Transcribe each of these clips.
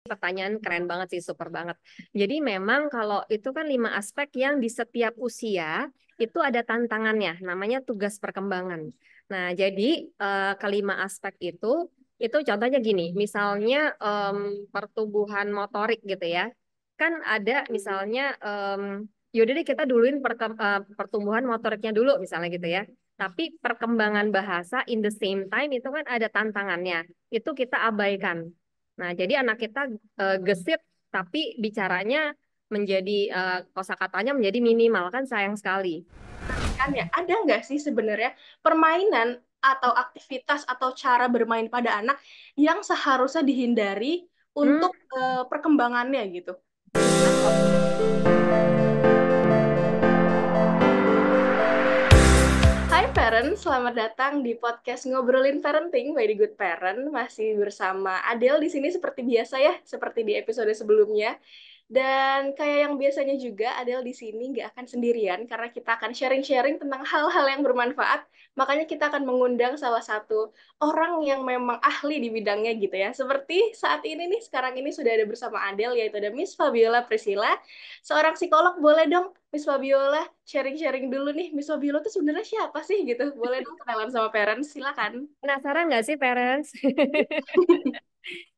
Pertanyaan keren banget sih, super banget. Jadi memang kalau itu kan 5 aspek yang di setiap usia itu ada tantangannya, namanya tugas perkembangan. Nah, jadi kelima aspek itu contohnya gini, misalnya pertumbuhan motorik gitu ya, kan ada misalnya yaudah deh kita duluin pertumbuhan motoriknya dulu misalnya gitu ya. Tapi perkembangan bahasa in the same time itu kan ada tantangannya, itu kita abaikan. Nah, jadi anak kita gesit tapi bicaranya menjadi kosakatanya menjadi minimal kan sayang sekali. Kan ya, ada nggak sih sebenarnya permainan atau aktivitas atau cara bermain pada anak yang seharusnya dihindari Hmm, untuk perkembangannya gitu? apa? Hai parents, selamat datang di podcast Ngobrolin Parenting by The Good Parent. Masih bersama Adele di sini seperti biasa ya, seperti di episode sebelumnya. Dan kayak yang biasanya juga, Adele di sini nggak akan sendirian karena kita akan sharing-sharing tentang hal-hal yang bermanfaat. Makanya kita akan mengundang salah satu orang yang memang ahli di bidangnya gitu ya. Seperti saat ini nih, sekarang ini sudah ada bersama Adele, yaitu ada Miss Fabiola Priscilla, seorang psikolog. Boleh dong Miss Fabiola sharing-sharing dulu nih. Miss Fabiola tuh sebenarnya siapa sih gitu? Boleh dong kenalan sama parents, silakan. Penasaran nggak sih parents?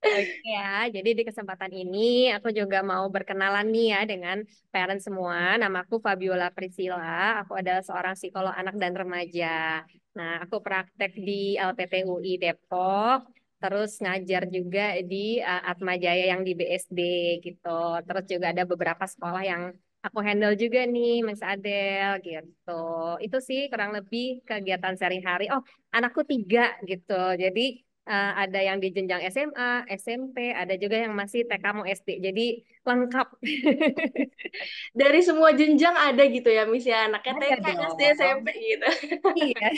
Oke ya, jadi di kesempatan ini aku juga mau berkenalan nih ya dengan parents semua. Namaku Fabiola Priscilla, aku adalah seorang psikolog anak dan remaja. Nah, aku praktek di LPTUI Depok, terus ngajar juga di Atma Jaya yang di BSD gitu. Terus juga ada beberapa sekolah yang aku handle juga nih, Mas Adel gitu. Itu sih kurang lebih kegiatan sehari-hari. Oh, anakku 3 gitu. Jadi ada yang di jenjang SMA, SMP, ada juga yang masih TK mau SD. Jadi lengkap. Dari semua jenjang ada gitu ya, Miss ya, anaknya Ada TK, SD, dong. SMP gitu. Iya.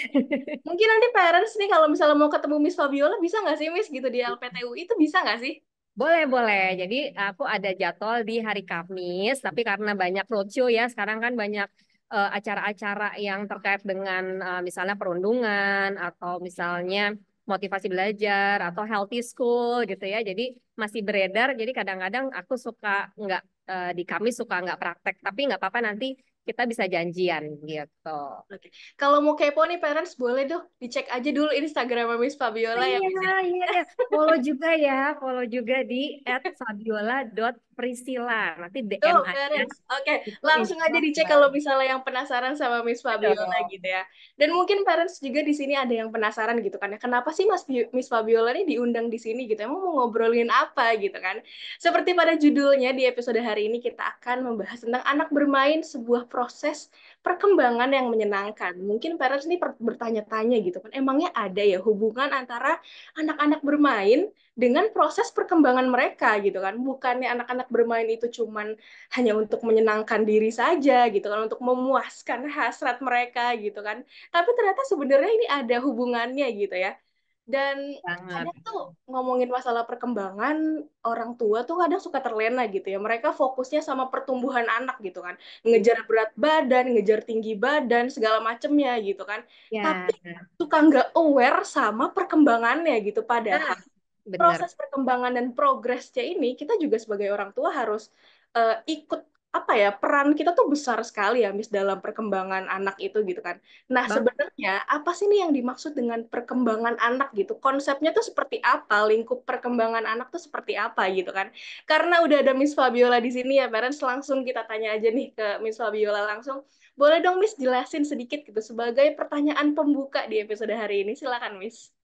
Mungkin nanti parents nih kalau misalnya mau ketemu Miss Fabiola bisa nggak sih Miss gitu di LPTU itu bisa nggak sih? Boleh, boleh. Jadi aku ada jadwal di hari Kamis, tapi karena banyak roadshow ya, sekarang kan banyak acara-acara yang terkait dengan misalnya perundungan atau misalnya motivasi belajar atau healthy school gitu ya. Jadi masih beredar. Jadi kadang-kadang aku suka nggak di Kamis suka nggak praktek, tapi nggak apa-apa nanti kita bisa janjian gitu. Oke. Kalau mau kepo nih parents boleh dong dicek aja dulu Instagram Miss Oh, Fabiola ya iya, Miss ya. iya, iya. Follow juga ya, follow juga di @fabiola.priscilla. Nanti DM Tuh, aja. beres. Oke, Itu langsung insya aja dicek Allah kalau misalnya yang penasaran sama Miss ada Fabiola dong. gitu ya. Dan mungkin parents juga di sini ada yang penasaran gitu kan ya. Kenapa sih Miss Fabiola ini diundang di sini gitu? Emang mau ngobrolin apa gitu kan? Seperti pada judulnya di episode hari ini kita akan membahas tentang anak bermain, sebuah proses perkembangan yang menyenangkan. Mungkin parents ini bertanya-tanya gitu kan. Emangnya ada ya hubungan antara anak-anak bermain dengan proses perkembangan mereka gitu kan? Bukannya anak-anak bermain itu cuman hanya untuk menyenangkan diri saja gitu kan, untuk memuaskan hasrat mereka gitu kan, tapi ternyata sebenarnya ini ada hubungannya gitu ya. Dan Banget. kadang tuh ngomongin masalah perkembangan, orang tua tuh kadang suka terlena gitu ya, mereka fokusnya sama pertumbuhan anak gitu kan, ngejar berat badan, ngejar tinggi badan, segala macemnya gitu kan, tapi Ya, suka nggak aware sama perkembangannya gitu. nah, Padahal bener. proses perkembangan dan progresnya ini kita juga sebagai orang tua harus ikut, apa ya, peran kita tuh besar sekali ya Miss dalam perkembangan anak itu gitu kan. Nah, Bang, sebenarnya apa sih nih yang dimaksud dengan perkembangan anak gitu? Konsepnya tuh seperti apa? Lingkup perkembangan anak tuh seperti apa gitu kan? Karena udah ada Miss Fabiola di sini ya, parents, langsung kita tanya aja nih ke Miss Fabiola langsung. Boleh dong Miss jelasin sedikit gitu sebagai pertanyaan pembuka di episode hari ini. Silakan Miss.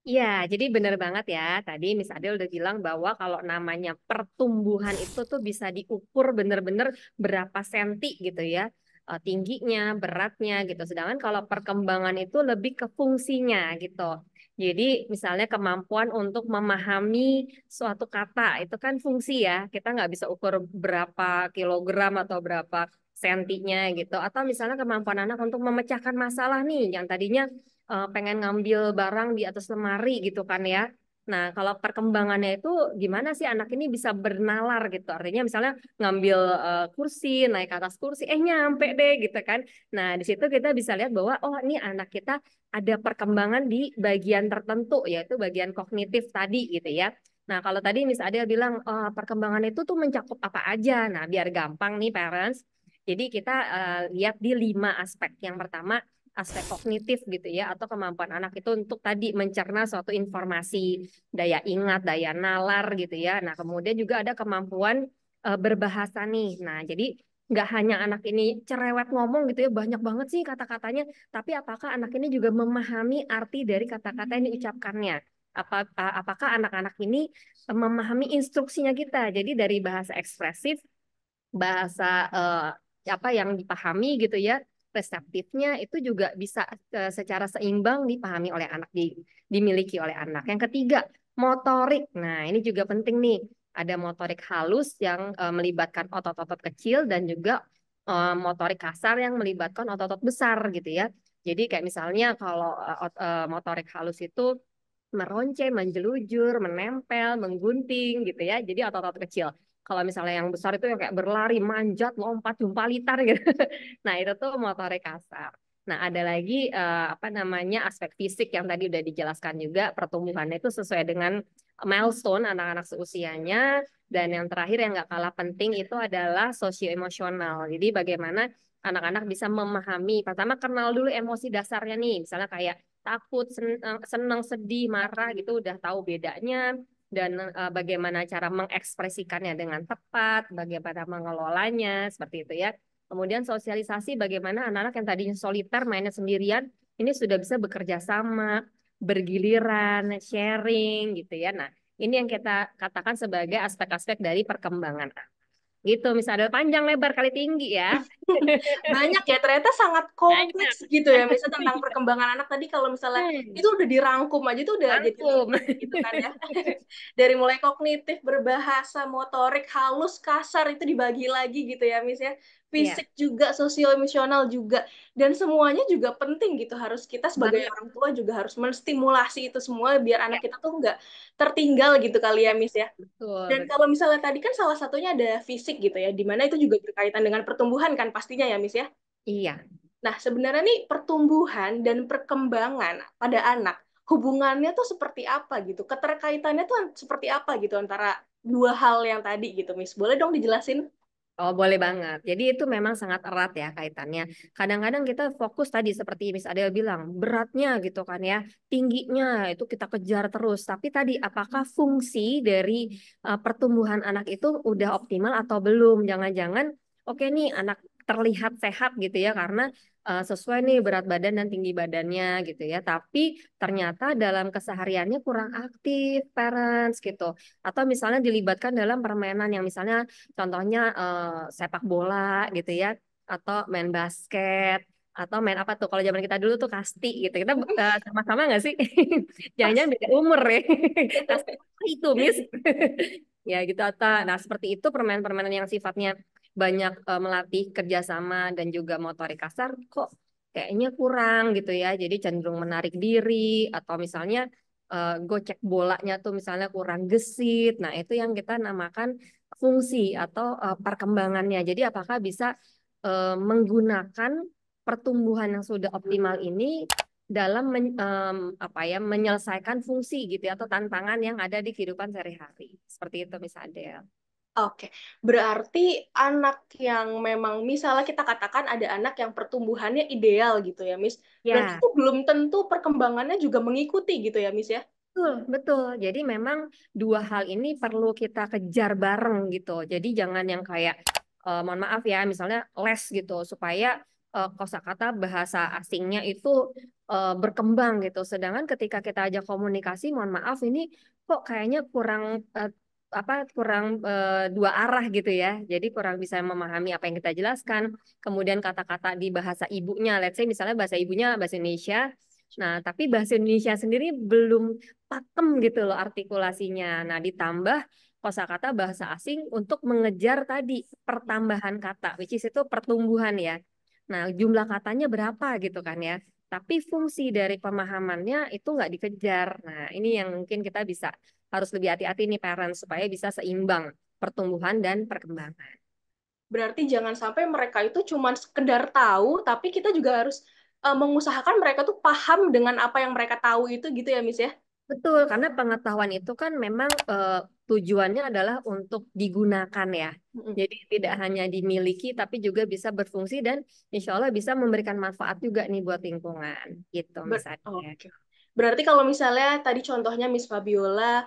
iya, jadi bener banget ya. Tadi Miss Adel udah bilang bahwa kalau namanya pertumbuhan itu tuh bisa diukur bener-bener berapa senti gitu ya. Tingginya, beratnya gitu. Sedangkan kalau perkembangan itu lebih ke fungsinya gitu. Jadi misalnya kemampuan untuk memahami suatu kata itu kan fungsi ya. Kita nggak bisa ukur berapa kilogram atau berapa sentinya gitu. Atau misalnya kemampuan anak untuk memecahkan masalah nih yang tadinya pengen ngambil barang di atas lemari gitu kan ya. Nah, kalau perkembangannya itu gimana sih anak ini bisa bernalar gitu. Artinya misalnya ngambil kursi, naik ke atas kursi, nyampe deh gitu kan. Nah, di situ kita bisa lihat bahwa oh ini anak kita ada perkembangan di bagian tertentu yaitu bagian kognitif tadi gitu ya. Nah, kalau tadi Miss Adel bilang perkembangan itu tuh mencakup apa aja. Nah, biar gampang nih parents. Jadi kita lihat di 5 aspek. Yang pertama aspek kognitif gitu ya, atau kemampuan anak itu untuk tadi mencerna suatu informasi, daya ingat, daya nalar gitu ya. Nah, kemudian juga ada kemampuan berbahasa nih. Nah, jadi nggak hanya anak ini cerewet ngomong gitu ya, banyak banget sih kata-katanya, tapi apakah anak ini juga memahami arti dari kata-kata yang diucapkannya? Apakah anak-anak ini memahami instruksinya kita? Jadi dari bahasa ekspresif, bahasa apa yang dipahami gitu ya, reseptifnya itu juga bisa secara seimbang dipahami oleh anak, dimiliki oleh anak. Yang ketiga, motorik. Nah, ini juga penting nih. Ada motorik halus yang melibatkan otot-otot kecil dan juga motorik kasar yang melibatkan otot-otot besar gitu ya. Jadi kayak misalnya kalau motorik halus itu meronce, menjelujur, menempel, menggunting gitu ya. Jadi otot-otot kecil. Kalau misalnya yang besar itu yang kayak berlari, manjat, lompat, jumpalitan gitu. Nah, itu tuh motorik kasar. Nah, ada lagi apa namanya aspek fisik yang tadi udah dijelaskan juga, pertumbuhannya itu sesuai dengan milestone anak-anak seusianya. Dan yang terakhir yang nggak kalah penting itu adalah sosioemosional. Jadi bagaimana anak-anak bisa memahami, pertama kenal dulu emosi dasarnya nih, misalnya kayak takut, senang, sedih, marah gitu udah tahu bedanya dan bagaimana cara mengekspresikannya dengan tepat, bagaimana mengelolanya, seperti itu ya. Kemudian sosialisasi bagaimana anak-anak yang tadinya soliter mainnya sendirian ini sudah bisa bekerja sama, bergiliran, sharing gitu ya. Nah, ini yang kita katakan sebagai aspek-aspek dari perkembangan. Gitu, misalnya panjang, lebar, kali tinggi ya. Banyak ya, ternyata sangat Banyak. kompleks gitu ya. Misalnya tentang perkembangan anak tadi, kalau misalnya itu udah dirangkum aja tuh udah jadi Rangkum. ribet gitu kan ya. Dari mulai kognitif, berbahasa, motorik, halus, kasar itu dibagi lagi gitu ya, Miss ya. Iya, Fisik juga, sosial emosional juga. Dan semuanya juga penting gitu. Harus kita sebagai banget. orang tua juga harus menstimulasi itu semua biar Ya, anak kita tuh nggak tertinggal gitu kali ya, ya, Miss ya. betul, Dan betul. kalau misalnya tadi kan salah satunya ada fisik gitu ya, di mana itu juga berkaitan dengan pertumbuhan kan pastinya ya, Miss ya. Iya. Nah, sebenarnya nih pertumbuhan dan perkembangan pada anak, hubungannya tuh seperti apa gitu? Keterkaitannya tuh seperti apa gitu antara dua hal yang tadi gitu, Miss? Boleh dong dijelasin? Oh, boleh banget. Jadi itu memang sangat erat ya kaitannya. Kadang-kadang kita fokus tadi seperti Miss Adele bilang, beratnya gitu kan ya, tingginya itu kita kejar terus. Tapi tadi apakah fungsi dari pertumbuhan anak itu udah optimal atau belum? Jangan-jangan oke nih anak terlihat sehat gitu ya karena sesuai nih berat badan dan tinggi badannya gitu ya. Tapi ternyata dalam kesehariannya kurang aktif parents gitu. Atau misalnya dilibatkan dalam permainan yang misalnya contohnya sepak bola gitu ya, atau main basket, atau main apa tuh? Kalau zaman kita dulu tuh kasti gitu. Kita sama-sama nggak sih? Jangan-jangan beda umur ya. Kasti apa itu, Miss? Ya gitu. Nah, seperti itu permainan-permainan yang sifatnya banyak melatih kerjasama dan juga motorik kasar kok kayaknya kurang gitu ya. Jadi cenderung menarik diri atau misalnya gocek bolanya tuh misalnya kurang gesit. Nah, itu yang kita namakan fungsi atau perkembangannya. Jadi apakah bisa menggunakan pertumbuhan yang sudah optimal ini dalam apa ya menyelesaikan fungsi gitu ya, atau tantangan yang ada di kehidupan sehari-hari. Seperti itu Miss Adele. Oke, berarti anak yang memang misalnya kita katakan ada anak yang pertumbuhannya ideal gitu ya, Miss. Berarti Ya, itu belum tentu perkembangannya juga mengikuti gitu ya, Miss ya. betul, betul. Jadi memang dua hal ini perlu kita kejar bareng gitu. Jadi jangan yang kayak, mohon maaf ya, misalnya les gitu, supaya kosakata bahasa asingnya itu berkembang gitu. Sedangkan ketika kita ajak komunikasi, mohon maaf ini kok kayaknya kurang apa kurang dua arah gitu ya. Jadi kurang bisa memahami apa yang kita jelaskan. Kemudian kata-kata di bahasa ibunya, let's say misalnya bahasa ibunya bahasa Indonesia. Nah, tapi bahasa Indonesia sendiri belum pakem gitu loh artikulasinya. Nah, ditambah kosakata bahasa asing untuk mengejar tadi pertambahan kata, which is itu pertumbuhan ya. Nah, jumlah katanya berapa gitu kan ya. Tapi fungsi dari pemahamannya itu nggak dikejar. Nah, ini yang mungkin kita bisa harus lebih hati-hati nih parents supaya bisa seimbang pertumbuhan dan perkembangan. Berarti jangan sampai mereka itu cuma sekedar tahu, tapi kita juga harus mengusahakan mereka tuh paham dengan apa yang mereka tahu itu gitu ya, Miss ya. Betul, karena pengetahuan itu kan memang tujuannya adalah untuk digunakan ya. Mm-mm. Jadi tidak hanya dimiliki, tapi juga bisa berfungsi dan insya Allah bisa memberikan manfaat juga nih buat lingkungan, gitu misalnya. Oke. Berarti kalau misalnya tadi contohnya Miss Fabiola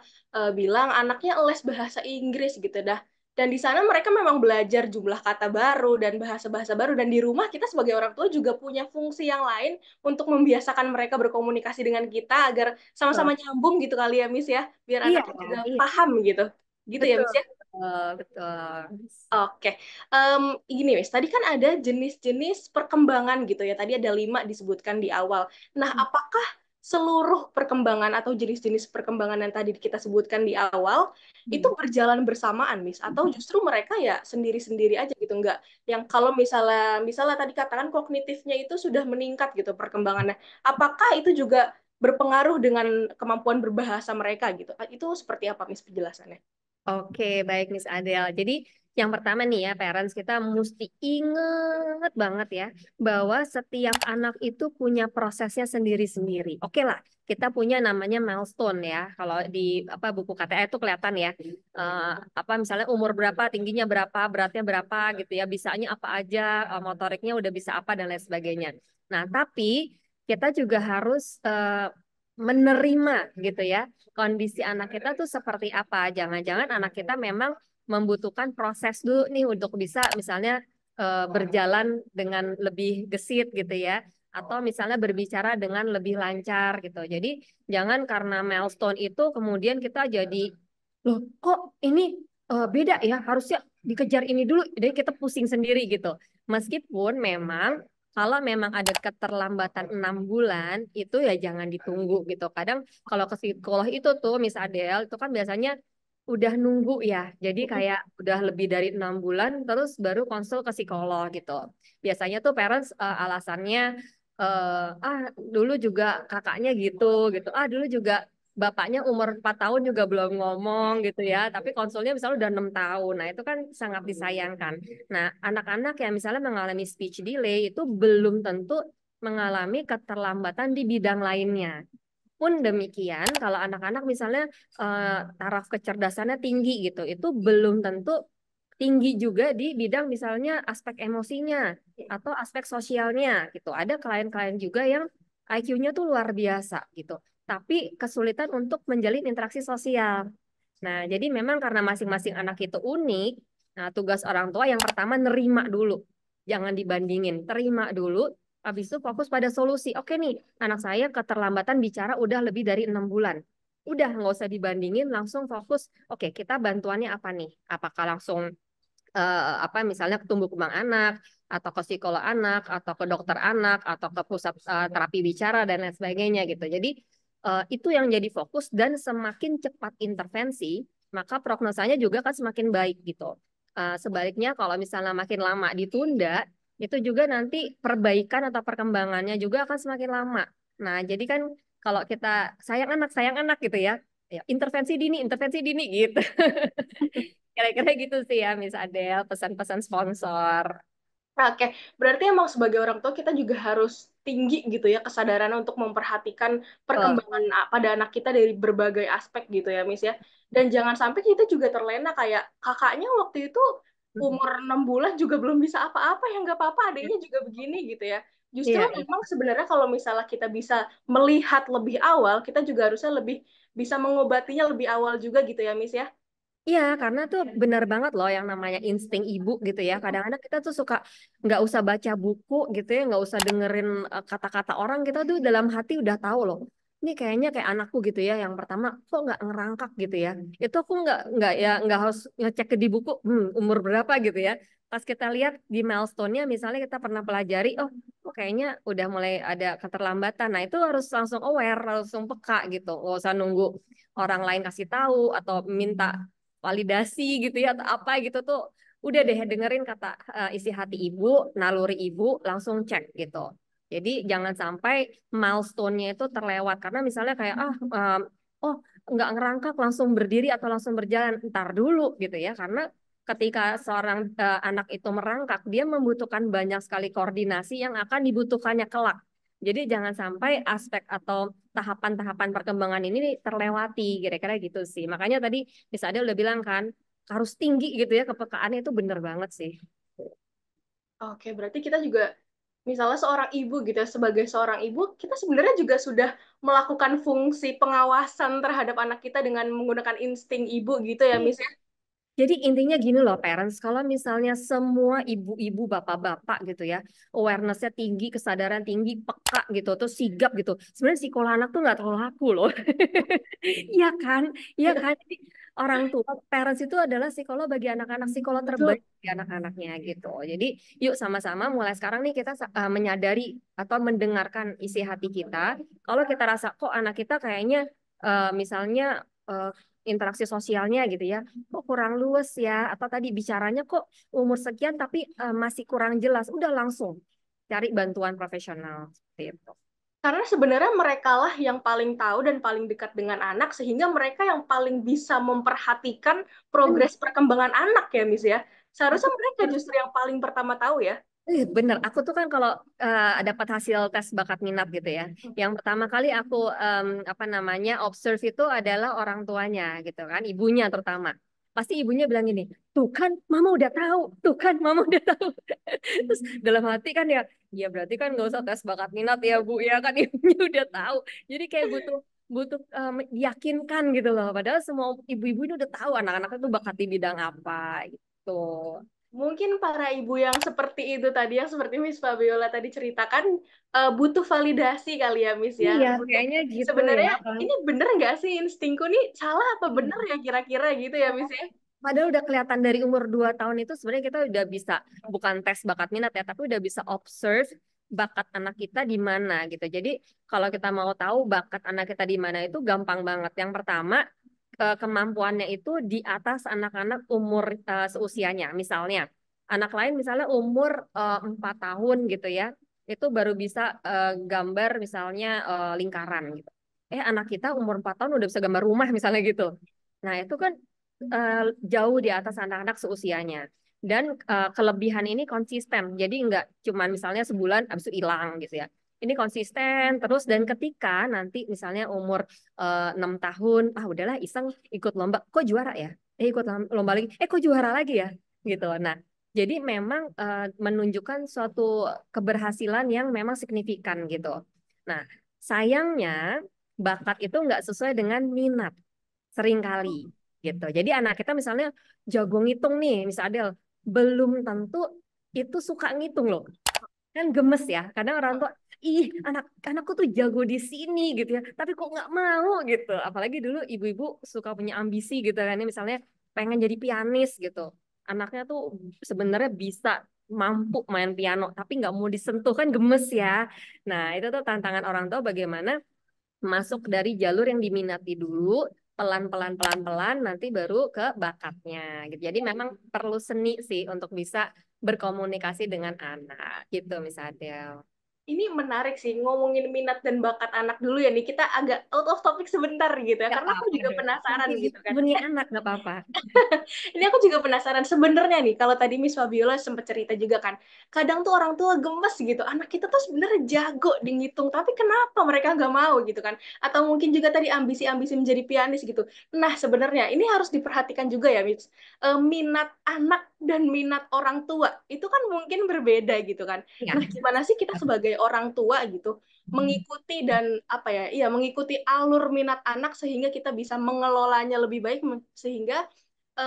bilang anaknya les bahasa Inggris gitu dah. Dan di sana mereka memang belajar jumlah kata baru dan bahasa-bahasa baru. Dan di rumah kita sebagai orang tua juga punya fungsi yang lain untuk membiasakan mereka berkomunikasi dengan kita agar sama-sama Betul. nyambung gitu kali ya Miss ya. Biar Iya, anaknya juga iya, paham gitu. Gitu ya betul, Miss ya. betul, betul. Oke, Gini Wes, tadi kan ada jenis-jenis perkembangan gitu ya. Tadi ada 5 disebutkan di awal. Nah, apakah seluruh perkembangan atau jenis-jenis perkembangan yang tadi kita sebutkan di awal itu berjalan bersamaan, Miss? Atau justru mereka ya sendiri-sendiri aja gitu? Enggak, yang kalau misalnya tadi katakan kognitifnya itu sudah meningkat gitu perkembangannya. Apakah itu juga berpengaruh dengan kemampuan berbahasa mereka gitu? Itu seperti apa, Miss, penjelasannya? Oke, baik Miss Adele. Jadi yang pertama nih ya, parents kita mesti inget banget ya bahwa setiap anak itu punya prosesnya sendiri-sendiri. Oke lah, kita punya namanya milestone ya. Kalau di apa buku KTA itu kelihatan ya. Eh, apa misalnya umur berapa, tingginya berapa, beratnya berapa gitu ya. Bisanya apa aja, motoriknya udah bisa apa dan lain sebagainya. Nah, tapi kita juga harus menerima gitu ya kondisi anak kita tuh seperti apa. Jangan-jangan anak kita memang membutuhkan proses dulu nih untuk bisa misalnya berjalan dengan lebih gesit gitu ya. Atau misalnya berbicara dengan lebih lancar gitu. Jadi jangan karena milestone itu kemudian kita jadi, loh kok ini beda ya, harusnya dikejar ini dulu. Jadi kita pusing sendiri gitu. Meskipun memang kalau memang ada keterlambatan 6 bulan, itu ya jangan ditunggu gitu. Kadang kalau ke psikolog itu tuh, Miss Adele, itu kan biasanya udah nunggu ya. Jadi kayak udah lebih dari 6 bulan, terus baru konsul ke psikolog gitu. Biasanya tuh parents alasannya, dulu juga kakaknya gitu, gitu. Dulu juga bapaknya umur 4 tahun juga belum ngomong gitu ya. Tapi konsulnya misalnya udah 6 tahun. Nah itu kan sangat disayangkan. Nah, anak-anak yang misalnya mengalami speech delay itu belum tentu mengalami keterlambatan di bidang lainnya. Pun demikian, kalau anak-anak misalnya taraf kecerdasannya tinggi gitu, itu belum tentu tinggi juga di bidang misalnya aspek emosinya atau aspek sosialnya gitu. Ada klien-klien juga yang IQ-nya tuh luar biasa gitu, tapi kesulitan untuk menjalin interaksi sosial. Nah, jadi memang karena masing-masing anak itu unik, nah tugas orang tua yang pertama nerima dulu. Jangan dibandingin, terima dulu, habis itu fokus pada solusi. Oke nih, anak saya keterlambatan bicara udah lebih dari 6 bulan. Udah, nggak usah dibandingin, langsung fokus. Oke, kita bantuannya apa nih? Apakah langsung apa misalnya ke tumbuh kembang anak, atau ke psikolog anak, atau ke dokter anak, atau ke pusat terapi bicara, dan lain sebagainya gitu. Jadi itu yang jadi fokus dan semakin cepat intervensi, maka prognosanya juga kan semakin baik gitu. Sebaliknya kalau misalnya makin lama ditunda, itu juga nanti perbaikan atau perkembangannya juga akan semakin lama. Nah, jadi kan kalau kita sayang anak gitu ya, ya intervensi dini gitu. Kira-kira gitu sih ya, Miss Adele, pesan-pesan sponsor. Oke, berarti emang sebagai orang tua kita juga harus tinggi gitu ya kesadaran untuk memperhatikan Betul. perkembangan pada anak kita dari berbagai aspek gitu ya, Miss ya. Dan jangan sampai kita juga terlena kayak kakaknya waktu itu umur 6 bulan juga belum bisa apa-apa ya nggak apa-apa adiknya juga begini gitu ya. Justru Iya, memang sebenarnya kalau misalnya kita bisa melihat lebih awal, kita juga harusnya lebih bisa mengobatinya lebih awal juga gitu ya, Miss ya. iya, karena tuh benar banget loh yang namanya insting ibu gitu ya. Kadang-kadang kita tuh suka nggak usah baca buku gitu ya, nggak usah dengerin kata-kata orang, kita tuh dalam hati udah tahu loh. Ini kayaknya kayak anakku gitu ya. Yang pertama, kok nggak ngerangkak gitu ya. Itu aku nggak harus ngecek di buku umur berapa gitu ya. Pas kita lihat di milestone-nya, misalnya kita pernah pelajari, oh kayaknya udah mulai ada keterlambatan. Nah itu harus langsung aware, langsung peka gitu. Nggak usah nunggu orang lain kasih tahu atau minta validasi gitu ya atau apa gitu tuh udah deh dengerin kata isi hati ibu, naluri ibu, langsung cek gitu. Jadi jangan sampai milestone-nya itu terlewat karena misalnya kayak oh nggak ngerangkak langsung berdiri atau langsung berjalan ntar dulu gitu ya karena ketika seorang anak itu merangkak dia membutuhkan banyak sekali koordinasi yang akan dibutuhkannya kelak. Jadi jangan sampai aspek atau tahapan-tahapan perkembangan ini terlewati, kira-kira gitu sih. Makanya tadi Miss Ade udah bilang kan, harus tinggi gitu ya kepekaannya, itu bener banget sih. Oke, berarti kita juga misalnya seorang ibu gitu ya, sebagai seorang ibu, kita sebenarnya juga sudah melakukan fungsi pengawasan terhadap anak kita dengan menggunakan insting ibu gitu ya, Miss ya. Jadi intinya gini loh parents, kalau misalnya semua ibu-ibu, bapak-bapak gitu ya, awareness-nya tinggi, kesadaran tinggi, peka gitu, terus sigap gitu. Sebenarnya psikolog anak tuh nggak terlalu laku loh. Iya kan? Iya kan? Jadi orang tua, parents itu adalah psikolog bagi anak-anak, psikolog Betul. terbaik bagi anak-anaknya gitu. Jadi yuk sama-sama mulai sekarang nih kita menyadari atau mendengarkan isi hati kita. Kalau kita rasa kok anak kita kayaknya misalnya interaksi sosialnya gitu ya, kok kurang luas ya, atau tadi bicaranya kok umur sekian tapi masih kurang jelas, udah langsung cari bantuan profesional seperti itu. Karena sebenarnya mereka lah yang paling tahu dan paling dekat dengan anak, sehingga mereka yang paling bisa memperhatikan Benar, progres perkembangan anak ya, Miss ya. Seharusnya betul. mereka justru yang paling pertama tahu ya. Bener, aku tuh kan kalau dapat hasil tes bakat minat gitu ya, yang pertama kali aku apa namanya observe itu adalah orang tuanya gitu kan, ibunya terutama. Pasti ibunya bilang gini, tuh kan mama udah tahu, tuh kan mama udah tahu. Terus dalam hati kan ya, ya berarti kan nggak usah tes bakat minat ya Bu ya kan ibunya udah tahu. Jadi kayak butuh butuh diyakinkan gitu loh. Padahal semua ibu-ibu ini udah tahu anak-anaknya tuh bakat di bidang apa gitu. Mungkin para ibu yang seperti itu tadi, yang seperti Miss Fabiola tadi ceritakan, butuh validasi kali ya, Miss ya. Iya, Untuk kayaknya gitu ya. sebenarnya ini bener nggak sih instingku nih salah apa bener ya kira-kira gitu ya, Miss ya. Padahal udah kelihatan dari umur 2 tahun itu sebenarnya kita udah bisa bukan tes bakat minat ya, tapi udah bisa observe bakat anak kita di mana gitu. Jadi kalau kita mau tahu bakat anak kita di mana itu gampang banget. Yang pertama kemampuannya itu di atas anak-anak umur seusianya. Misalnya anak lain misalnya umur 4 tahun gitu ya, itu baru bisa gambar misalnya lingkaran gitu. Anak kita umur 4 tahun udah bisa gambar rumah misalnya gitu. Nah, itu kan jauh di atas anak-anak seusianya. Dan kelebihan ini konsisten. Jadi nggak cuma misalnya sebulan habis itu hilang gitu ya. Ini konsisten terus dan ketika nanti misalnya umur 6 tahun, ah udahlah iseng ikut lomba, kok juara ya? Ikut lomba lagi, kok juara lagi ya? Gitu. Nah, jadi memang menunjukkan suatu keberhasilan yang memang signifikan gitu. Nah, sayangnya bakat itu nggak sesuai dengan minat seringkali gitu. Jadi anak kita misalnya jago ngitung nih, misal Adel, belum tentu itu suka ngitung loh. Kan gemes ya. Kadang orang tua, ih anakku tuh jago di sini gitu ya, tapi kok nggak mau gitu. Apalagi dulu ibu-ibu suka punya ambisi gitu kan, ini misalnya pengen jadi pianis gitu. Anaknya tuh sebenarnya bisa mampu main piano, tapi nggak mau disentuh kan gemes ya. Nah itu tuh tantangan orang tua bagaimana masuk dari jalur yang diminati dulu, pelan-pelan pelan-pelan nanti baru ke bakatnya gitu. Jadi memang perlu seni sih untuk bisa berkomunikasi dengan anak gitu misalnya. Ini menarik sih, ngomongin minat dan bakat anak dulu ya nih. Kita agak out of topic sebentar gitu ya, Gak karena aku apa-apa juga dong. penasaran Nanti gitu kan. punya anak gak apa-apa. Ini aku juga penasaran sebenarnya nih, kalau tadi Miss Fabiola sempat cerita juga kan, kadang tuh orang tua gemes gitu, anak kita tuh sebenarnya jago di ngitung, tapi kenapa mereka nggak mau gitu kan? Atau mungkin juga tadi ambisi-ambisi menjadi pianis gitu. Nah sebenarnya ini harus diperhatikan juga ya, Miss. Minat anak dan minat orang tua itu kan mungkin berbeda gitu kan. Ya. Nah gimana sih kita sebagai orang tua gitu mengikuti dan apa ya, iya mengikuti alur minat anak sehingga kita bisa mengelolanya lebih baik sehingga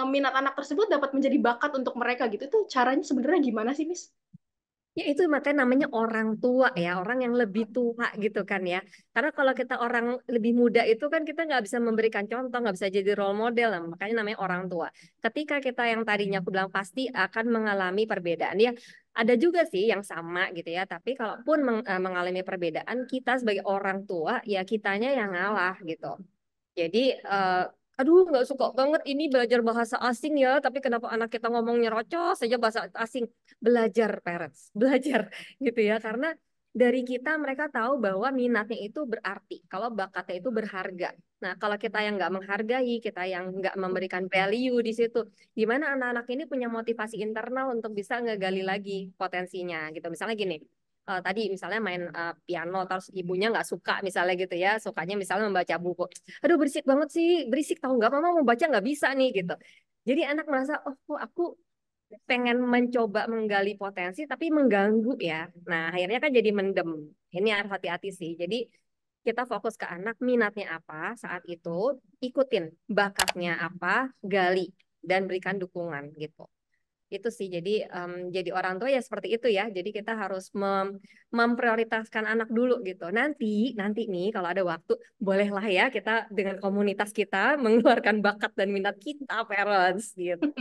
minat anak tersebut dapat menjadi bakat untuk mereka gitu. Itu caranya sebenarnya gimana sih, Miss? Ya itu makanya namanya orang tua ya, orang yang lebih tua gitu kan ya. Karena kalau kita orang lebih muda itu kan kita nggak bisa memberikan contoh, nggak bisa jadi role model, lah. Makanya namanya orang tua. Ketika kita yang tadinya aku bilang pasti akan mengalami perbedaan ya. Ada juga sih yang sama gitu ya, tapi kalaupun mengalami perbedaan, kita sebagai orang tua ya kitanya yang ngalah gitu. Jadi, aduh nggak suka banget ini belajar bahasa asing ya, tapi kenapa anak kita ngomongnya rocos saja bahasa asing? Belajar parents, belajar gitu ya, karena dari kita mereka tahu bahwa minatnya itu berarti, kalau bakatnya itu berharga. Nah, kalau kita yang nggak menghargai, kita yang nggak memberikan value di situ, gimana anak-anak ini punya motivasi internal untuk bisa ngegali lagi potensinya gitu. Misalnya gini, tadi misalnya main piano terus ibunya nggak suka misalnya gitu ya, sukanya misalnya membaca buku. Aduh berisik banget sih, berisik tahu nggak, mama mau baca nggak bisa nih gitu. Jadi anak merasa, oh kok aku pengen mencoba menggali potensi tapi mengganggu ya. Nah, akhirnya kan jadi mendem. Ini harus hati-hati sih. Jadi kita fokus ke anak, minatnya apa saat itu, ikutin bakatnya apa, gali dan berikan dukungan gitu. Itu sih jadi orang tua ya seperti itu ya. Jadi kita harus memprioritaskan anak dulu gitu. Nanti nih kalau ada waktu bolehlah ya kita dengan komunitas kita mengeluarkan bakat dan minat kita parents gitu.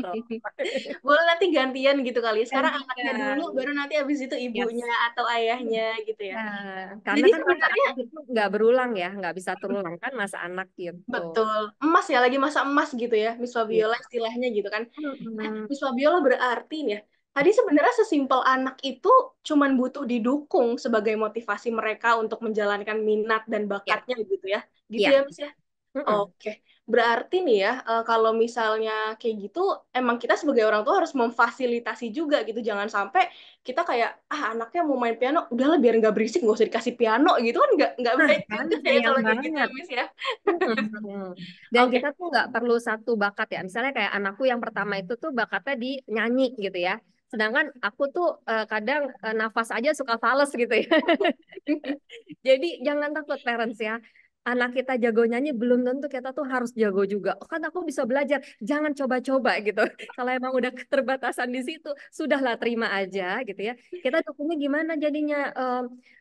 Boleh nanti gantian gitu kali ya. Sekarang anaknya dulu, Gantian. baru nanti habis itu ibunya Yes. atau ayahnya gitu ya. Nah, karena Jadi kan masa sebenarnya anak itu nggak berulang ya, nggak bisa terulang kan masa anak gitu. betul, emas ya, lagi masa emas gitu ya, Miss Iya. Fabiola istilahnya gitu kan. Mm-mm. Miss Fabiola berarti nih ya, tadi sebenarnya sesimpel anak itu cuman butuh didukung sebagai motivasi mereka untuk menjalankan minat dan Ya, bakatnya gitu ya. Gitu ya, iya. Miss ya? Mm-mm. Oke, berarti nih ya, kalau misalnya kayak gitu, emang kita sebagai orang tua harus memfasilitasi juga gitu. Jangan sampai kita kayak, ah anaknya mau main piano, udahlah biar nggak berisik, nggak usah dikasih piano gitu kan, nggak Nah, baik kan juga ya sayang kalau kayak gitu ya, banget. Miss ya. Mm-mm. Dan Oke, kita tuh nggak perlu satu bakat ya. Misalnya kayak anakku yang pertama itu tuh bakatnya di nyanyi gitu ya. Sedangkan aku tuh kadang nafas aja suka fales gitu ya. Jadi jangan takut parents ya. Anak kita jago nyanyi belum tentu kita tuh harus jago juga. Oh, kan aku bisa belajar. Jangan coba-coba gitu. Kalau emang udah keterbatasan di situ, sudahlah terima aja gitu ya. Kita dukungnya gimana jadinya?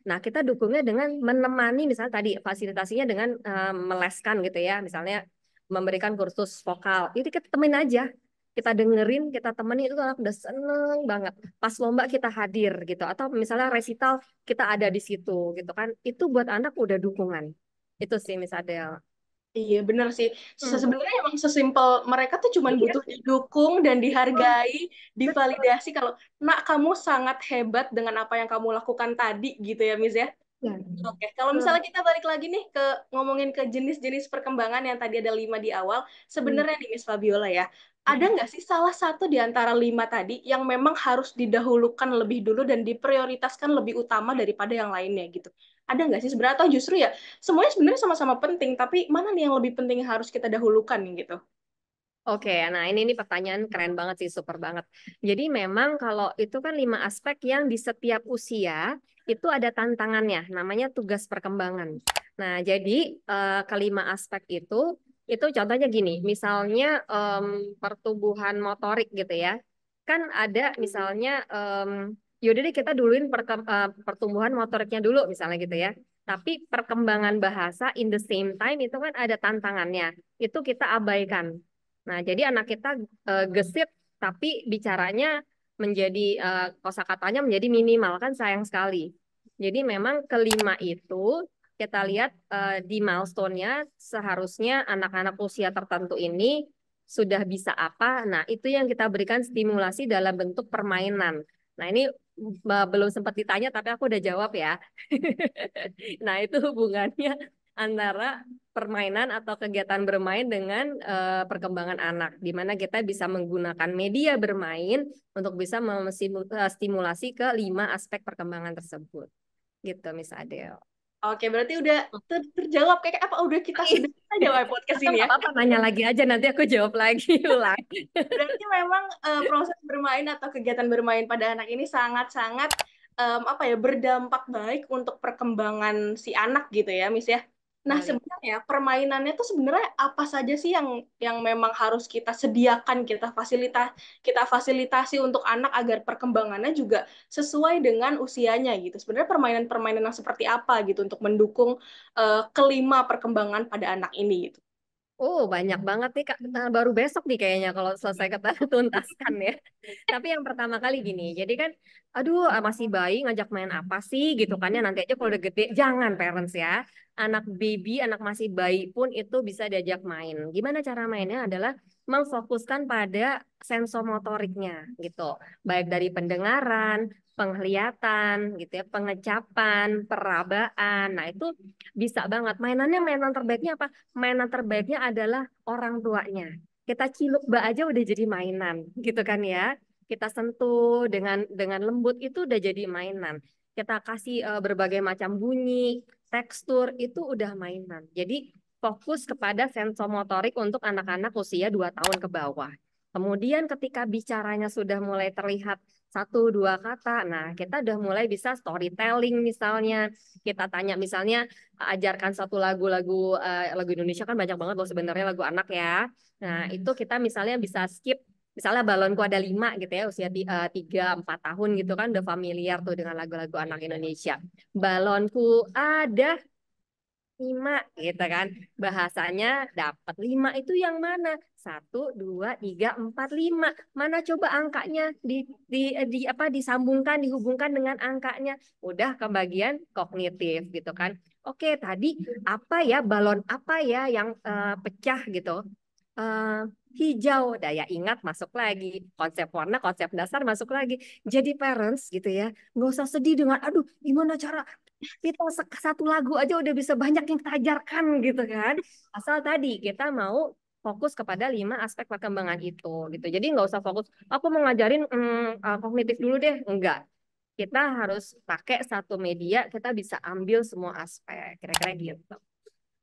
Nah, kita dukungnya dengan menemani misalnya tadi fasilitasinya dengan meleskan gitu ya. Misalnya memberikan kursus vokal. Itu kita temenin aja. Kita dengerin, kita temenin itu anak udah seneng banget. Pas lomba kita hadir gitu. Atau misalnya resital kita ada di situ gitu kan. Itu buat anak udah dukungan. Itu sih Miss Adele. iya bener sih. Hmm. Sebenarnya emang sesimpel mereka tuh cuman Iya, butuh didukung dan betul. dihargai, Betul. divalidasi kalau, nak kamu sangat hebat dengan apa yang kamu lakukan tadi gitu ya, Miss ya. Ya. Oke, kalau Hmm. misalnya kita balik lagi nih ke ngomongin ke jenis-jenis perkembangan yang tadi ada 5 di awal, Hmm. sebenarnya nih Miss Fabiola ya, ada nggak sih salah satu di antara 5 tadi yang memang harus didahulukan lebih dulu dan diprioritaskan lebih utama daripada yang lainnya gitu? Ada nggak sih sebenarnya, atau justru ya semuanya sebenarnya sama-sama penting, tapi mana nih yang lebih penting yang harus kita dahulukan nih gitu? Oke, nah ini pertanyaan keren banget sih, super banget. Jadi memang kalau itu kan 5 aspek yang di setiap usia itu ada tantangannya, namanya tugas perkembangan. Nah, jadi kelima aspek itu contohnya gini, misalnya pertumbuhan motorik gitu ya, kan ada misalnya yaudah deh kita duluin pertumbuhan motoriknya dulu misalnya gitu ya. Tapi perkembangan bahasa in the same time itu kan ada tantangannya, itu kita abaikan. Nah, jadi anak kita gesit tapi bicaranya menjadi kosakatanya menjadi minimal kan sayang sekali. Jadi memang kelima itu kita lihat di milestone-nya seharusnya anak-anak usia tertentu ini sudah bisa apa. Nah, itu yang kita berikan stimulasi dalam bentuk permainan. Nah, ini belum sempat ditanya tapi aku udah jawab ya. Nah, itu hubungannya antara permainan atau kegiatan bermain dengan perkembangan anak, di mana kita bisa menggunakan media bermain untuk bisa memstimulasi ke 5 aspek perkembangan tersebut. Gitu, Miss Adele. Oke, berarti udah terjawab kayak apa udah kita sudah jawab podcast Atau ini nggak ya. apa-apa, nanya lagi aja, nanti aku jawab lagi ulang. Berarti memang proses bermain atau kegiatan bermain pada anak ini sangat-sangat apa ya, berdampak baik untuk perkembangan si anak gitu ya, Miss ya. Nah, Kali. sebenarnya permainannya tuh sebenarnya apa saja sih yang memang harus kita sediakan, kita fasilitasi untuk anak agar perkembangannya juga sesuai dengan usianya gitu. Sebenarnya permainan-permainan yang seperti apa gitu untuk mendukung kelima perkembangan pada anak ini gitu. Oh, banyak banget nih Kak. Nah, baru besok nih kayaknya kalau selesai kita tuntaskan ya. Tapi yang pertama kali gini, jadi kan, aduh masih bayi ngajak main apa sih gitu kan ya, nanti aja kalau udah gede. Jangan parents ya. Anak baby, anak masih bayi pun itu bisa diajak main. Gimana cara mainnya adalah memfokuskan pada sensomotoriknya gitu. Baik dari pendengaran, penglihatan gitu ya, pengecapan, perabaan. Nah, itu bisa banget. Mainan terbaiknya apa? Mainan terbaiknya adalah orang tuanya. Kita ciluk bak aja udah jadi mainan, gitu kan ya. Kita sentuh dengan lembut itu udah jadi mainan. kita kasih berbagai macam bunyi, tekstur, itu udah mainan. Jadi fokus kepada sensomotorik untuk anak-anak usia 2 tahun ke bawah. Kemudian ketika bicaranya sudah mulai terlihat satu dua kata, nah kita udah mulai bisa storytelling misalnya. Kita tanya misalnya ajarkan satu lagu-lagu lagu Indonesia kan banyak banget loh sebenarnya lagu anak ya. Nah itu kita misalnya bisa skip misalnya balonku ada 5 gitu ya usia 3 4 tahun gitu kan udah familiar tuh dengan lagu-lagu anak Indonesia. Balonku ada 5 gitu kan. Bahasanya dapat 5 itu yang mana? 1 2 3 4 5. Mana coba angkanya di apa disambungkan dihubungkan dengan angkanya. Udah ke bagian kognitif gitu kan. Oke, tadi apa ya balon apa ya yang pecah gitu. Eh, hijau daya ingat masuk lagi, konsep warna konsep dasar masuk lagi. Jadi parents gitu ya nggak usah sedih dengan aduh gimana cara kita satu lagu aja udah bisa banyak yang kita ajarkan gitu kan. Asal tadi kita mau fokus kepada 5 aspek perkembangan itu gitu. Jadi nggak usah fokus, aku mau ngajarin kognitif dulu deh. Enggak. Kita harus pakai satu media, kita bisa ambil semua aspek. Kira-kira gitu.